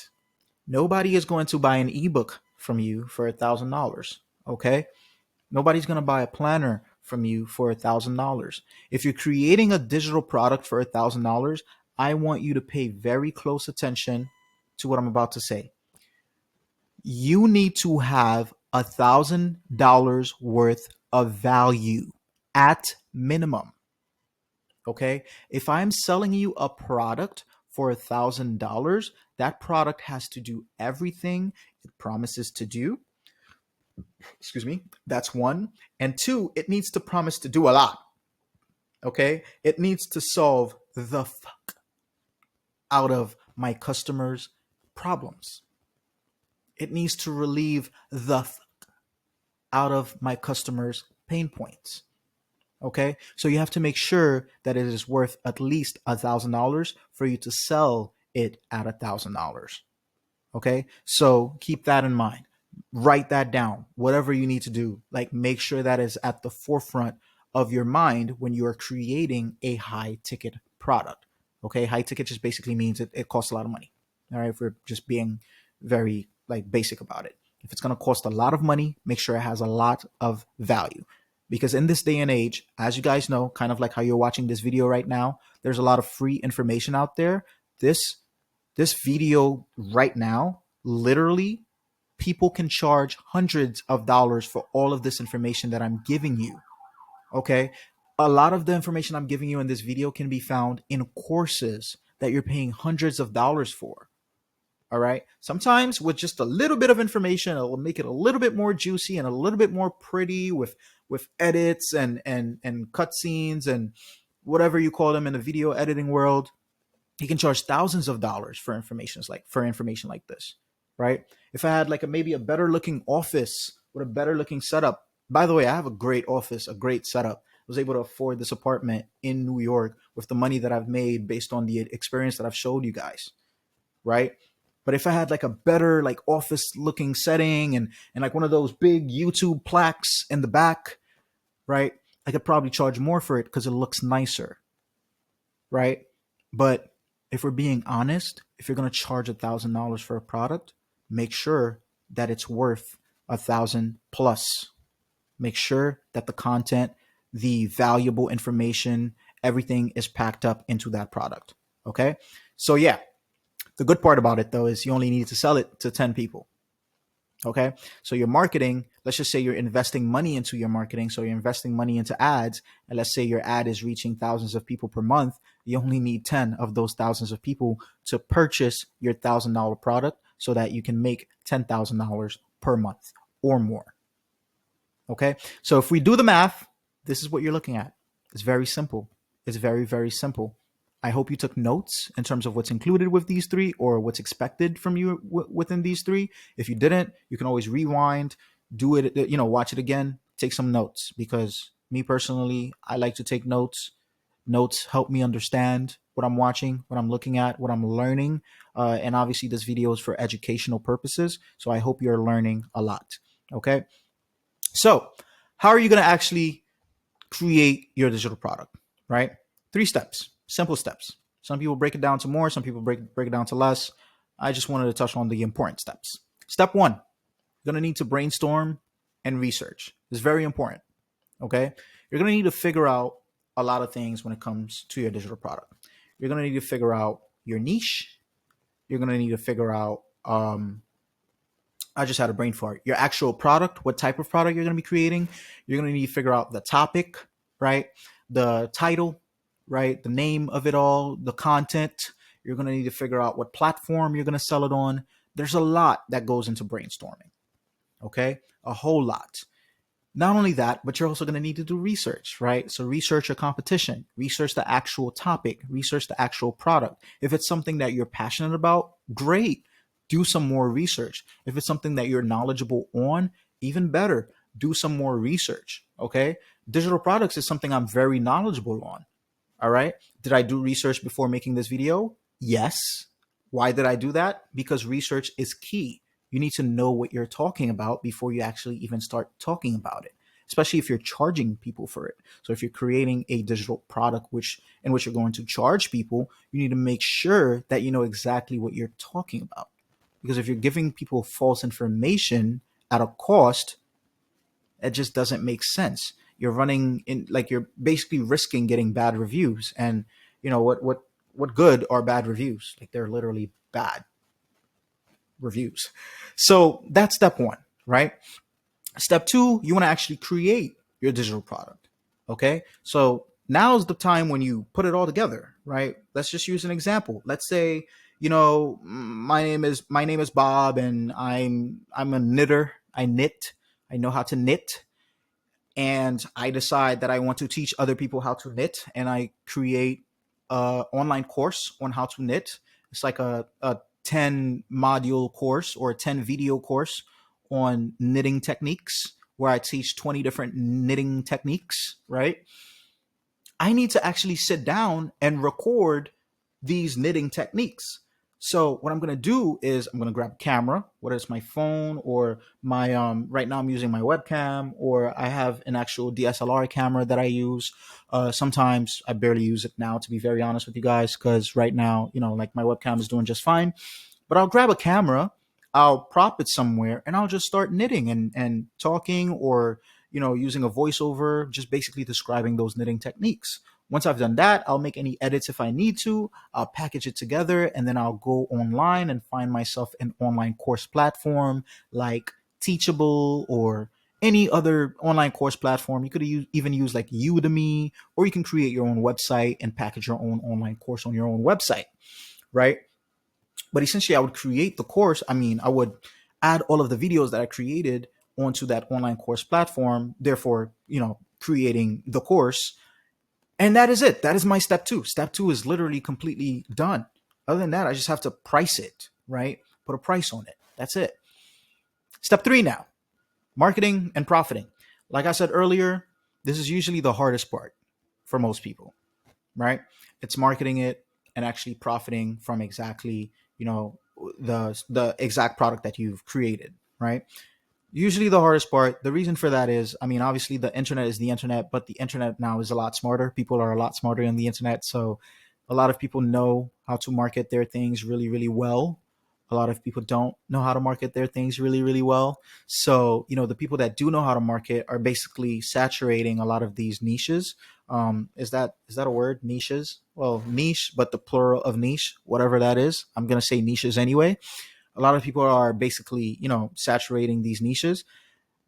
nobody is going to buy an ebook from you for $1,000. Okay, nobody's going to buy a planner from you for $1,000. If you're creating a digital product for $1,000, I want you to pay very close attention to what I'm about to say. You need to have $1,000 worth of value at minimum. Okay. If I'm selling you a product for $1,000, that product has to do everything it promises to do. Excuse me. That's one. And two, it needs to promise to do a lot. Okay. It needs to solve the fuck out of my customers' problems. It needs to relieve the fuck out of my customers' pain points. Okay, so you have to make sure that it is worth at least $1,000 for you to sell it at $1,000. Okay, so keep that in mind. Write that down. Whatever you need to do, like make sure that is at the forefront of your mind when you are creating a high ticket product. Okay, high ticket just basically means it costs a lot of money. All right, if we're just being very like basic about it. If it's going to cost a lot of money, make sure it has a lot of value. Because in this day and age, as you guys know, kind of like how you're watching this video right now, there's a lot of free information out there. This video right now, literally, people can charge hundreds of dollars for all of this information that I'm giving you. Okay. A lot of the information I'm giving you in this video can be found in courses that you're paying hundreds of dollars for. All right. Sometimes with just a little bit of information, it will make it a little bit more juicy and a little bit more pretty with edits and cutscenes and whatever you call them in the video editing world. You can charge thousands of dollars for information like this, right? If I had like maybe a better looking office with a better looking setup. By the way, I have a great office, a great setup. I was able to afford this apartment in New York with the money that I've made based on the experience that I've showed you guys, right? But if I had like a better like office looking setting and like one of those big YouTube plaques in the back, right? I could probably charge more for it because it looks nicer, right? But if we're being honest, if you're going to charge $1,000 for a product, make sure that it's worth 1,000 plus. Make sure that the content, the valuable information, everything is packed up into that product. Okay. So yeah, the good part about it though is you only need to sell it to 10 people. Okay. So your marketing, let's just say you're investing money into your marketing. So you're investing money into ads. And let's say your ad is reaching thousands of people per month. You only need 10 of those thousands of people to purchase your $1,000 product so that you can make $10,000 per month or more. Okay. So if we do the math, this is what you're looking at. It's very simple. It's very, very simple. I hope you took notes in terms of what's included with these three or what's expected from you within these three. If you didn't, you can always rewind, do it, watch it again, take some notes, because me personally, I like to take notes. Notes help me understand what I'm watching, what I'm looking at, what I'm learning. And obviously, this video is for educational purposes. So I hope you're learning a lot. Okay. So, how are you going to actually create your digital product, right? 3 steps, simple steps. Some people break it down to more, some people break it down to less. I just wanted to touch on the important steps. Step one, you're going to need to brainstorm and research. It's very important, okay? You're going to need to figure out a lot of things when it comes to your digital product. You're going to need to figure out your niche. You're going to need to figure out I just had a brain fart. Your actual product, what type of product you're going to be creating. You're going to need to figure out the topic, right? The title, right? The name of it all, the content. You're going to need to figure out what platform you're going to sell it on. There's a lot that goes into brainstorming, okay? A whole lot. Not only that, but you're also going to need to do research, right? So research your competition, research the actual topic, research the actual product. If it's something that you're passionate about, great. Do some more research. If it's something that you're knowledgeable on, even better. Do some more research, okay? Digital products is something I'm very knowledgeable on, all right? Did I do research before making this video? Yes. Why did I do that? Because research is key. You need to know what you're talking about before you actually even start talking about it, especially if you're charging people for it. So if you're creating a digital product in which you're going to charge people, you need to make sure that you know exactly what you're talking about. Because if you're giving people false information at a cost, it just doesn't make sense. You're running in, like, you're basically risking getting bad reviews. And what good are bad reviews? Like, they're literally bad reviews. So that's step one, right? Step two, you want to actually create your digital product. Okay. So now's the time when you put it all together, right? Let's just use an example. Let's say, my name is Bob, and I'm a knitter. I knit. I know how to knit. And I decide that I want to teach other people how to knit, and I create an online course on how to knit. It's like a 10 module course or a 10 video course on knitting techniques, where I teach 20 different knitting techniques, right? I need to actually sit down and record these knitting techniques. So what I'm going to do is I'm going to grab a camera, whether it's my phone or my right now I'm using my webcam, or I have an actual DSLR camera that I use. Sometimes I barely use it now, to be very honest with you guys, because right now, like, my webcam is doing just fine. But I'll grab a camera, I'll prop it somewhere, and I'll just start knitting and talking, or using a voiceover, just basically describing those knitting techniques. Once I've done that, I'll make any edits if I need to. I'll package it together, and then I'll go online and find myself an online course platform like Teachable or any other online course platform. You could even use like Udemy, or you can create your own website and package your own online course on your own website, right? But essentially, I would create the course. I would add all of the videos that I created onto that online course platform, therefore, creating the course. And that is it. That is my step two. Step two is literally completely done. Other than that, I just have to price it, right? Put a price on it. That's it. Step three now, marketing and profiting. Like I said earlier, this is usually the hardest part for most people, right? It's marketing it and actually profiting from exactly, the exact product that you've created, right? Usually the hardest part. The reason for that is, obviously the internet is the internet, but the internet now is a lot smarter. People are a lot smarter on the internet. So a lot of people know how to market their things really, really well. A lot of people don't know how to market their things really, really well. So, the people that do know how to market are basically saturating a lot of these niches. Is that a word? Niches? Well, niche, but the plural of niche, whatever that is. I'm gonna say niches anyway. A lot of people are basically, saturating these niches,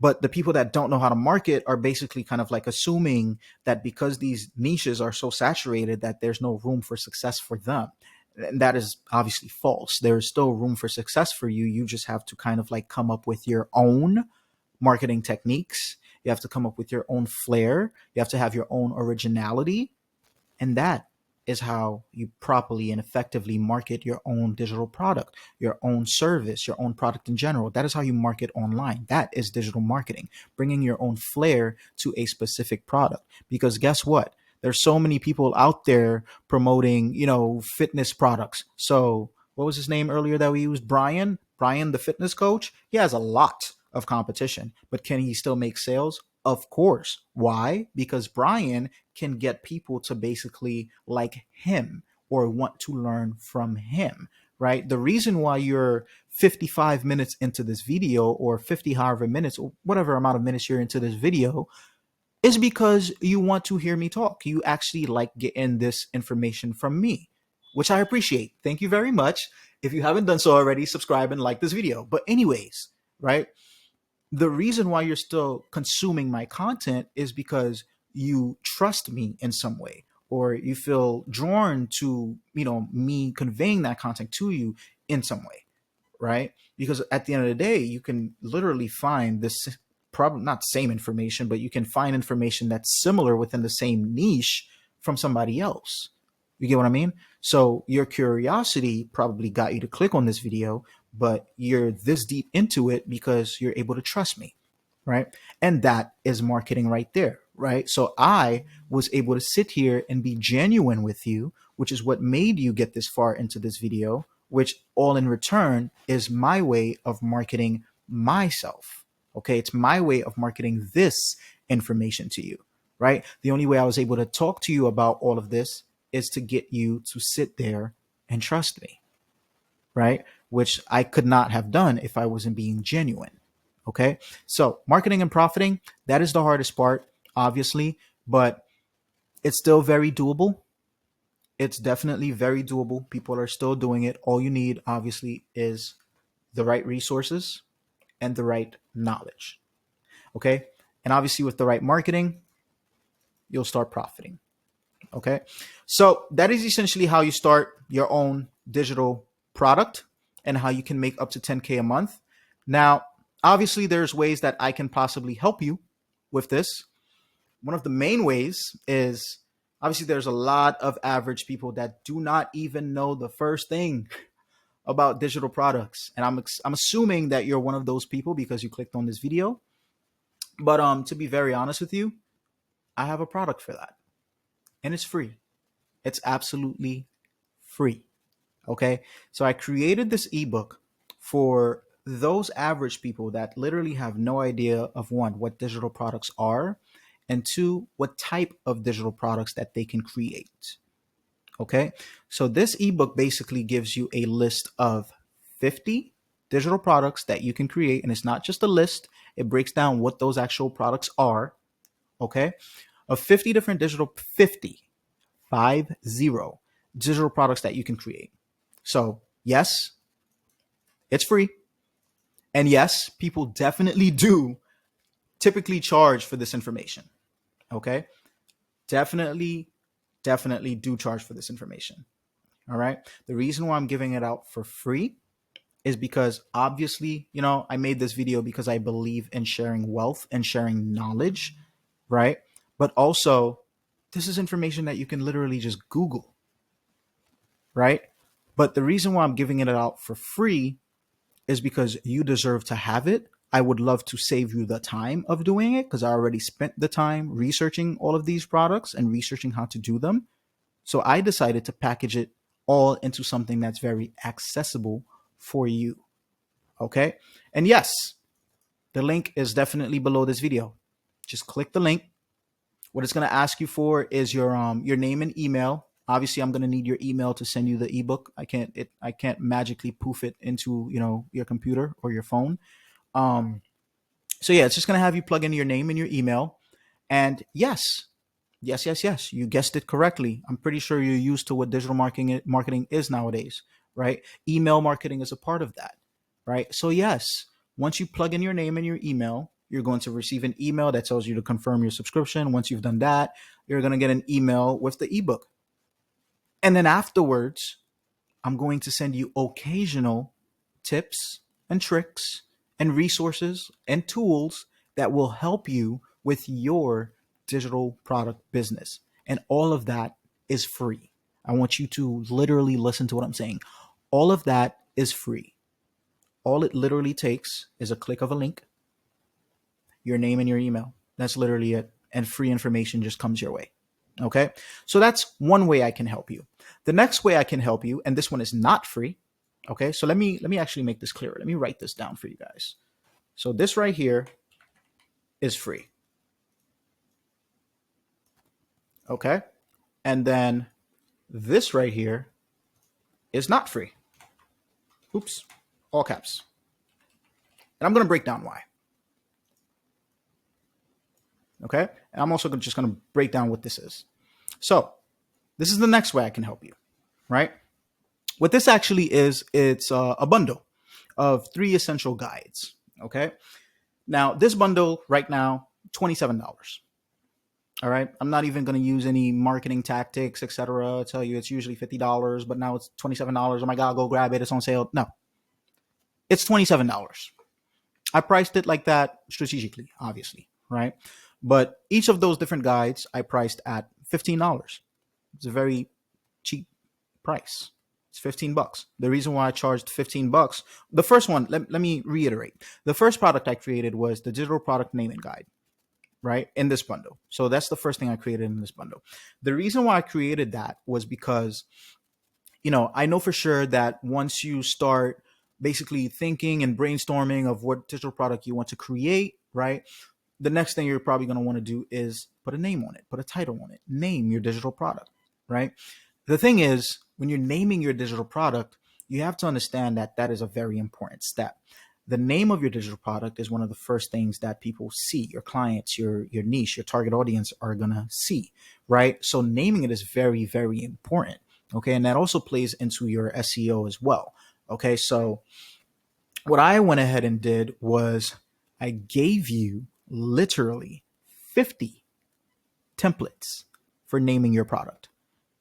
but the people that don't know how to market are basically kind of like assuming that because these niches are so saturated that there's no room for success for them. And that is obviously false. There is still room for success for you. You just have to kind of like come up with your own marketing techniques. You have to come up with your own flair. You have to have your own originality. And that is how you properly and effectively market your own digital product, your own service, your own product in general. That is how you market online. That is digital marketing, bringing your own flair to a specific product. Because guess what? There's so many people out there promoting, fitness products. So, what was his name earlier that we used? Brian, the fitness coach. He has a lot of competition, but can he still make sales? Of course. Why? Because Brian can get people to basically like him or want to learn from him, right? The reason why you're 55 minutes into this video or 50 however minutes or whatever amount of minutes you're into this video is because you want to hear me talk. You actually like getting this information from me, which I appreciate. Thank you very much. If you haven't done so already, subscribe and like this video. But anyways, right? The reason why you're still consuming my content is because you trust me in some way or you feel drawn to me conveying that content to you in some way, right? Because at the end of the day, you can literally find this, probably not same information, but you can find information that's similar within the same niche from somebody else. You get what I mean? So your curiosity probably got you to click on this video, but you're this deep into it because you're able to trust me, right? And that is marketing right there, right? So I was able to sit here and be genuine with you, which is what made you get this far into this video, which all in return is my way of marketing myself. Okay, it's my way of marketing this information to you, right? The only way I was able to talk to you about all of this is to get you to sit there and trust me, right? Which I could not have done if I wasn't being genuine. Okay. So marketing and profiting, that is the hardest part, obviously, but it's still very doable. It's definitely very doable. People are still doing it. All you need, obviously, is the right resources and the right knowledge. Okay. And obviously, with the right marketing, you'll start profiting. Okay. So that is essentially how you start your own digital product and how you can make up to 10K a month. Now, obviously, there's ways that I can possibly help you with this. One of the main ways is obviously there's a lot of average people that do not even know the first thing about digital products. And I'm assuming that you're one of those people because you clicked on this video. But to be very honest with you, I have a product for that. And it's free. It's absolutely free. Okay. So I created this ebook for those average people that literally have no idea of one, what digital products are, and two, what type of digital products that they can create. Okay. So this ebook basically gives you a list of 50 digital products that you can create. And it's not just a list, it breaks down what those actual products are. Okay. Of 50 different digital, 50 digital products that you can create. So, yes, it's free. And yes, people definitely do typically charge for this information. Okay? Definitely, definitely do charge for this information. All right? The reason why I'm giving it out for free is because obviously, I made this video because I believe in sharing wealth and sharing knowledge, right? But also, this is information that you can literally just Google, right? But the reason why I'm giving it out for free is because you deserve to have it. I would love to save you the time of doing it because I already spent the time researching all of these products and researching how to do them. So I decided to package it all into something that's very accessible for you. Okay. And yes, the link is definitely below this video. Just click the link. What it's going to ask you for is your name and email. Obviously, I'm going to need your email to send you the ebook. I can't magically poof it into, your computer or your phone. Um, so yeah, it's just going to have you plug in your name and your email. And yes, yes, yes, yes, you guessed it correctly. I'm pretty sure you're used to what digital marketing is nowadays, right? Email marketing is a part of that, right? So yes, once you plug in your name and your email, you're going to receive an email that tells you to confirm your subscription. Once you've done that, you're going to get an email with the ebook. And then afterwards, I'm going to send you occasional tips and tricks and resources and tools that will help you with your digital product business. And all of that is free. I want you to literally listen to what I'm saying. All of that is free. All it literally takes is a click of a link, your name and your email. That's literally it. And free information just comes your way. Okay. So that's one way I can help you. The next way I can help you, and this one is not free. Okay. So let me actually make this clearer. Let me write this down for you guys. So this right here is free. Okay. And then this right here is not free. Oops. All caps. And I'm going to break down why. Okay. And I'm also just going to break down what this is. So this is the next way I can help you, right? What this actually is, it's a bundle of 3 essential guides. Okay. Now, this bundle right now, $27. All right. I'm not even going to use any marketing tactics, etc. Tell you it's usually $50, but now it's $27. Oh my God, go grab it. It's on sale. No, it's $27. I priced it like that strategically, obviously. Right. But each of those different guides I priced at $15. It's a very cheap price. It's $15. The reason why I charged $15, the first one, let me reiterate. The first product I created was the digital product naming guide, right? In this bundle. So that's the first thing I created in this bundle. The reason why I created that was because, I know for sure that once you start basically thinking and brainstorming of what digital product you want to create, right? The next thing you're probably going to want to do is put a name on it, put a title on it, name your digital product, right? The thing is, when you're naming your digital product, you have to understand that that is a very important step. The name of your digital product is one of the first things that people see, your clients, your niche, your target audience are going to see, right? So naming it is very, very important. Okay. And that also plays into your SEO as well. Okay. So what I went ahead and did was I gave you literally 50 templates for naming your product.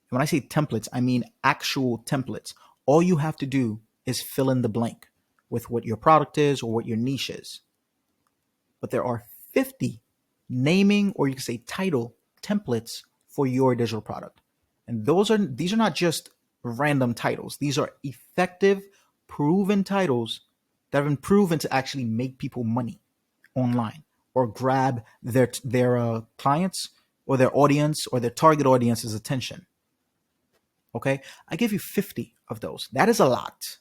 When I say templates, I mean actual templates. All you have to do is fill in the blank with what your product is or what your niche is. But there are 50 naming, or you can say title templates for your digital product. And these are not just random titles. These are effective, proven titles that have been proven to actually make people money online or grab their clients or their audience or their target audience's attention. Okay. I give you 50 of those. That is a lot.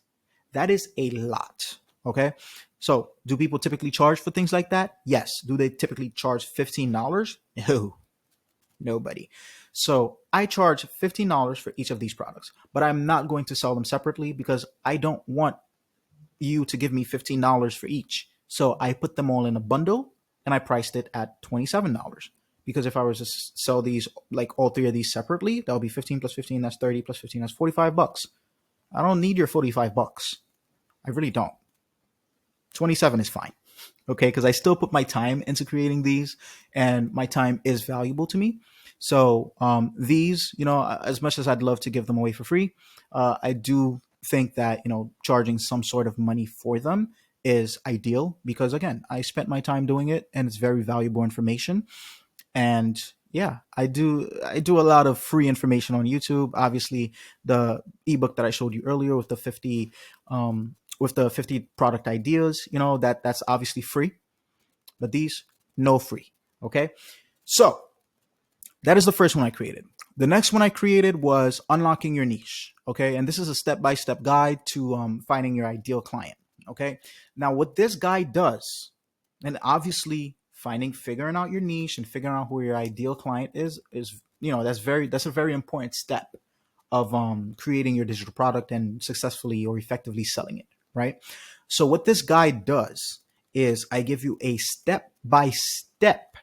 That is a lot. Okay. So do people typically charge for things like that? Yes. Do they typically charge $15? No, nobody. So I charge $15 for each of these products, but I'm not going to sell them separately because I don't want you to give me $15 for each. So I put them all in a bundle and I priced it at $27. Because if I was to sell these, like all 3 of these separately, that would be 15 plus 15, that's 30 plus 15, that's $45. I don't need your $45. I really don't. 27 is fine. Okay. Because I still put my time into creating these and my time is valuable to me. So these, as much as I'd love to give them away for free, I do think that, charging some sort of money for them is ideal because, again, I spent my time doing it and it's very valuable information. And yeah, I do a lot of free information on YouTube. Obviously, the ebook that I showed you earlier with the 50 product ideas, that's obviously free, but these no free. Okay. So that is the first one I created. The next one I created was unlocking your niche. Okay. And this is a step-by-step guide to finding your ideal client. Okay. Now what this guide does, and obviously figuring out your niche and figuring out who your ideal client is, that's a very important step. of creating your digital product and successfully or effectively selling it, right? So what this guide does is I give you a step by step.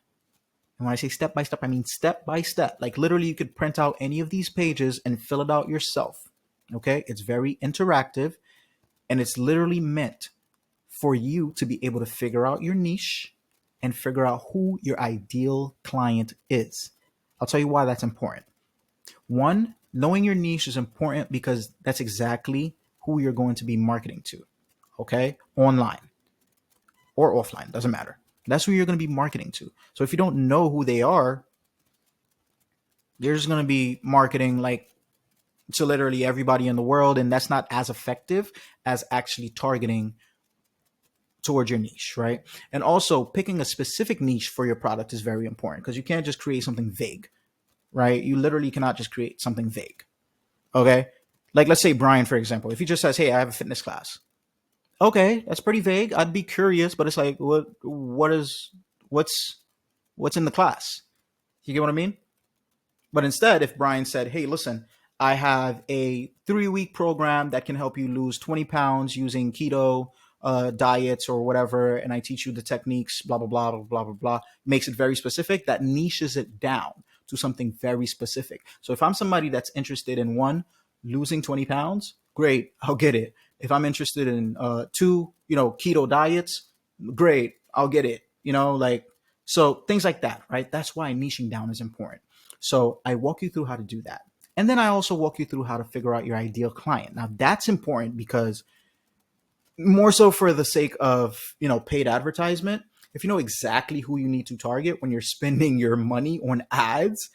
And when I say step by step, I mean step by step. Like literally, you could print out any of these pages and fill it out yourself. Okay. It's very interactive and it's literally meant for you to be able to figure out your niche and figure out who your ideal client is. I'll tell you why that's important. One, knowing your niche is important because that's exactly who you're going to be marketing to. Okay. Online or offline, doesn't matter. That's who you're going to be marketing to. So if you don't know who they are, you're just going to be marketing like to literally everybody in the world. And that's not as effective as actually targeting towards your niche, right? And also picking a specific niche for your product is very important because you can't just create something vague, right? You literally cannot just create something vague. Okay. Like let's say Brian, for example, if he just says, hey, I have a fitness class. Okay, that's pretty vague. I'd be curious, but it's like, what's what's in the class? You get what I mean? But instead, if Brian said, hey, listen, I have a 3 week program that can help you lose 20 pounds using keto diets or whatever, and I teach you the techniques, blah, blah, blah, blah, blah, blah, blah, makes it very specific, that niches it down to something very specific. So if I'm somebody that's interested in one, losing 20 pounds, great, I'll get it. If I'm interested in two, keto diets, great, I'll get it. Like, so things like that, right? That's why niching down is important. So I walk you through how to do that. And then I also walk you through how to figure out your ideal client. Now that's important because more so for the sake of, paid advertisement, if you know exactly who you need to target when you're spending your money on ads,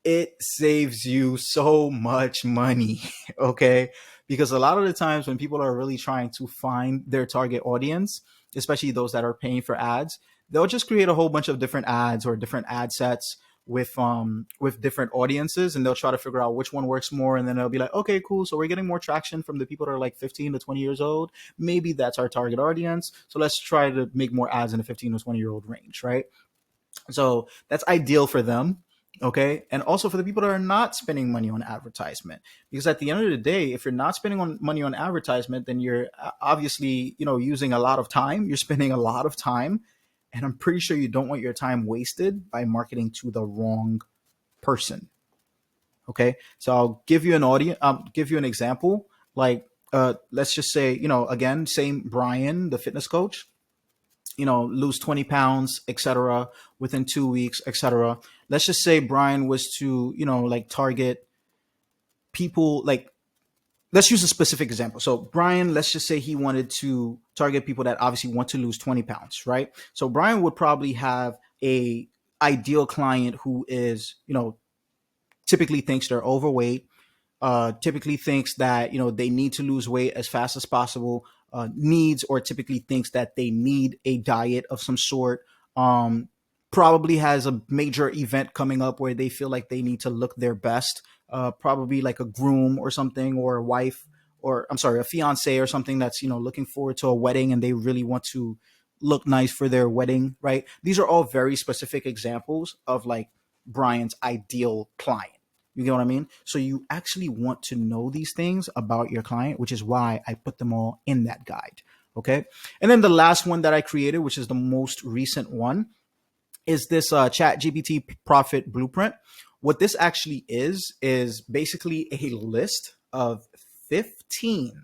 it saves you so much money. Okay. Because a lot of the times when people are really trying to find their target audience, especially those that are paying for ads, they'll just create a whole bunch of different ads or different ad sets with different audiences, and they'll try to figure out which one works more, and then they'll be like, okay, cool, so we're getting more traction from the people that are like 15 to 20 years old, maybe that's our target audience, so let's try to make more ads in the 15 to 20-year-old range, right? So that's ideal for them. Okay. And also for the people that are not spending money on advertisement, because at the end of the day, if you're not spending money on advertisement, then you're obviously, using a lot of time. You're spending a lot of time. And I'm pretty sure you don't want your time wasted by marketing to the wrong person. Okay. So I'll give you give you an example. Like, let's just say, again, same Brian, the fitness coach, lose 20 pounds, etc., within 2 weeks, etc. Let's just say Brian was to, like target people, like, let's use a specific example. So Brian, let's just say he wanted to target people that obviously want to lose 20 pounds, right? So Brian would probably have a ideal client who is, typically thinks they're overweight, typically thinks that they need to lose weight as fast as possible, needs or typically thinks that they need a diet of some sort, um, probably has a major event coming up where they feel like they need to look their best, probably like a groom or something, or a wife, or I'm sorry, a fiance or something that's looking forward to a wedding and they really want to look nice for their wedding, right? These are all very specific examples of like Brian's ideal client. You get what I mean? So you actually want to know these things about your client, which is why I put them all in that guide. Okay. And then the last one that I created, which is the most recent one, is this Chat GPT Profit Blueprint. What this actually is basically a list of 15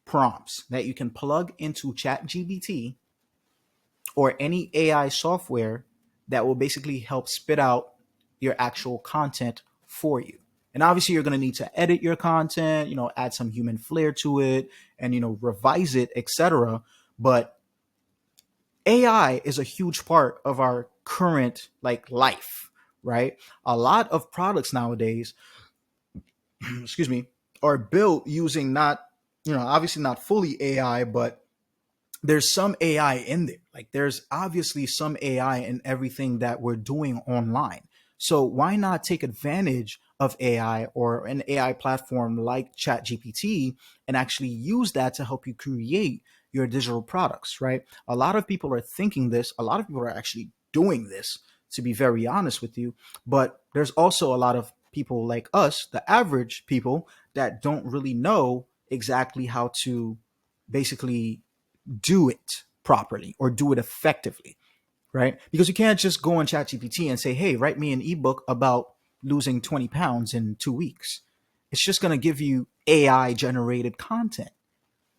prompts that you can plug into Chat GPT or any AI software that will basically help spit out your actual content for you. And obviously you're going to need to edit your content, add some human flair to it and, revise it, etc. But AI is a huge part of our current like life, right? A lot of products nowadays, excuse me, are built using not, obviously not fully AI, but there's some AI in there. Like there's obviously some AI in everything that we're doing online. So why not take advantage of AI or an AI platform like ChatGPT and actually use that to help you create your digital products, right? A lot of people are thinking this. A lot of people are actually doing this, to be very honest with you. But there's also a lot of people like us, the average people that don't really know exactly how to basically do it properly or do it effectively, right? Because you can't just go on ChatGPT and say, hey, write me an ebook about losing 20 pounds in 2 weeks. It's just going to give you AI generated content,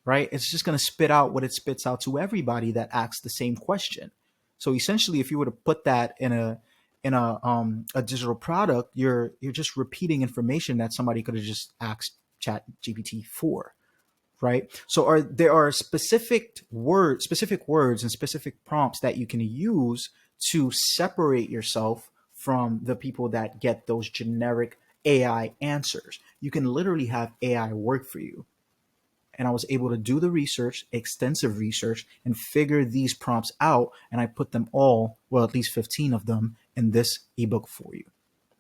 right? It's just going to spit out what it spits out to everybody that asks the same question. So essentially, if you were to put that in a digital product, you're just repeating information that somebody could have just asked Chat GPT for, right? So there are specific words and specific prompts that you can use to separate yourself from the people that get those generic AI answers. You can literally have AI work for you. And I was able to do the research, extensive research, and figure these prompts out. And I put them all, well, at least 15 of them, in this ebook for you.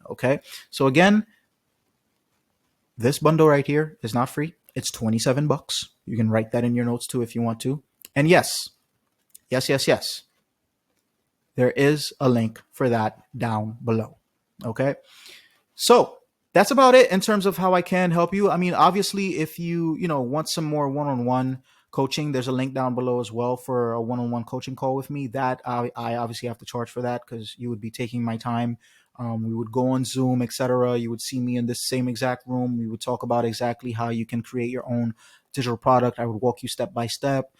Okay. So again, this bundle right here is not free. It's $27. You can write that in your notes too if you want to. And yes, there is a link for that down below. Okay. So that's about it in terms of how I can help you. I mean, obviously, if you want some more one-on-one coaching, there's a link down below as well for a one-on-one coaching call with me. That I obviously have to charge for that because you would be taking my time. We would go on Zoom, etc. You would see me in this same exact room. We would talk about exactly how you can create your own digital product. I would walk you step by step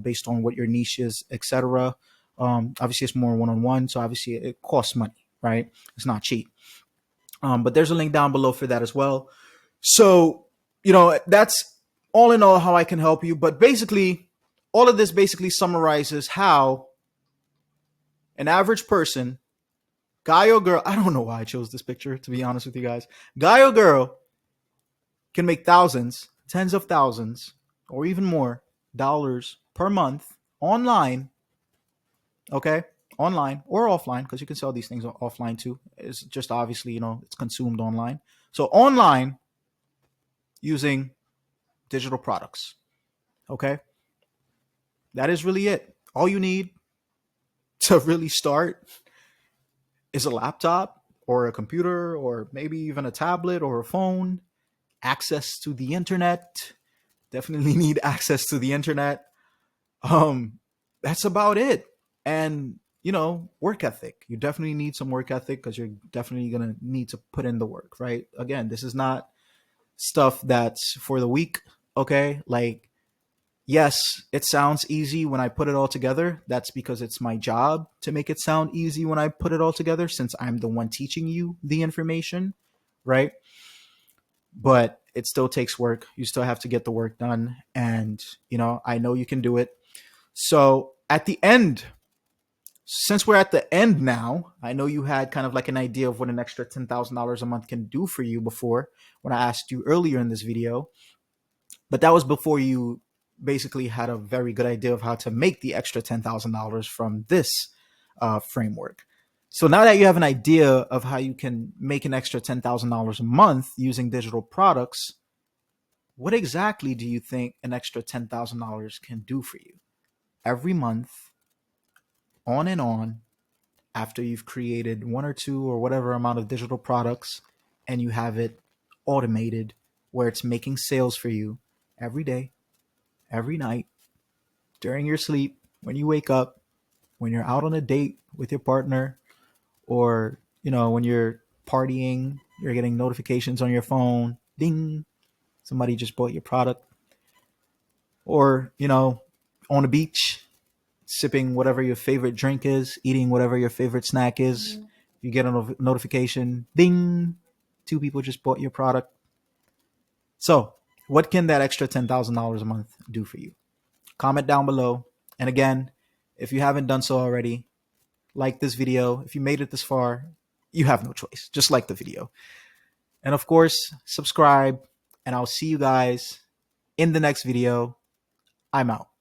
based on what your niche is, etc. Obviously, it's more one-on-one, so obviously it costs money, right? It's not cheap. But there's a link down below for that as well. So, that's all in all how I can help you. But basically, all of this basically summarizes how an average person, guy or girl, I don't know why I chose this picture, to be honest with you guys, guy or girl can make thousands, tens of thousands, or even more dollars per month online. Okay. Online or offline, because you can sell these things offline too. It's just obviously, it's consumed online. So online using digital products. Okay. That is really it. All you need to really start is a laptop or a computer or maybe even a tablet or a phone, access to the internet. Definitely need access to the internet. That's about it. And work ethic. You definitely need some work ethic because you're definitely going to need to put in the work, right? Again, this is not stuff that's for the weak, okay? Like, yes, it sounds easy when I put it all together. That's because it's my job to make it sound easy when I put it all together, since I'm the one teaching you the information, right? But it still takes work. You still have to get the work done. And, I know you can do it. So at the end, since we're at the end now, I know you had kind of like an idea of what an extra $10,000 a month can do for you before when I asked you earlier in this video. But that was before you basically had a very good idea of how to make the extra $10,000 from this framework. So now that you have an idea of how you can make an extra $10,000 a month using digital products, what exactly do you think an extra $10,000 can do for you every month, on and on, after you've created one or two or whatever amount of digital products and you have it automated where it's making sales for you every day, every night, during your sleep, when you wake up, when you're out on a date with your partner, or, when you're partying, you're getting notifications on your phone. Ding, somebody just bought your product. Or, on a beach, sipping whatever your favorite drink is, eating whatever your favorite snack is. Mm-hmm. You get a notification, ding, 2 people just bought your product. So what can that extra $10,000 a month do for you? Comment down below. And again, if you haven't done so already, like this video. If you made it this far, you have no choice. Just like the video. And of course, subscribe. And I'll see you guys in the next video. I'm out.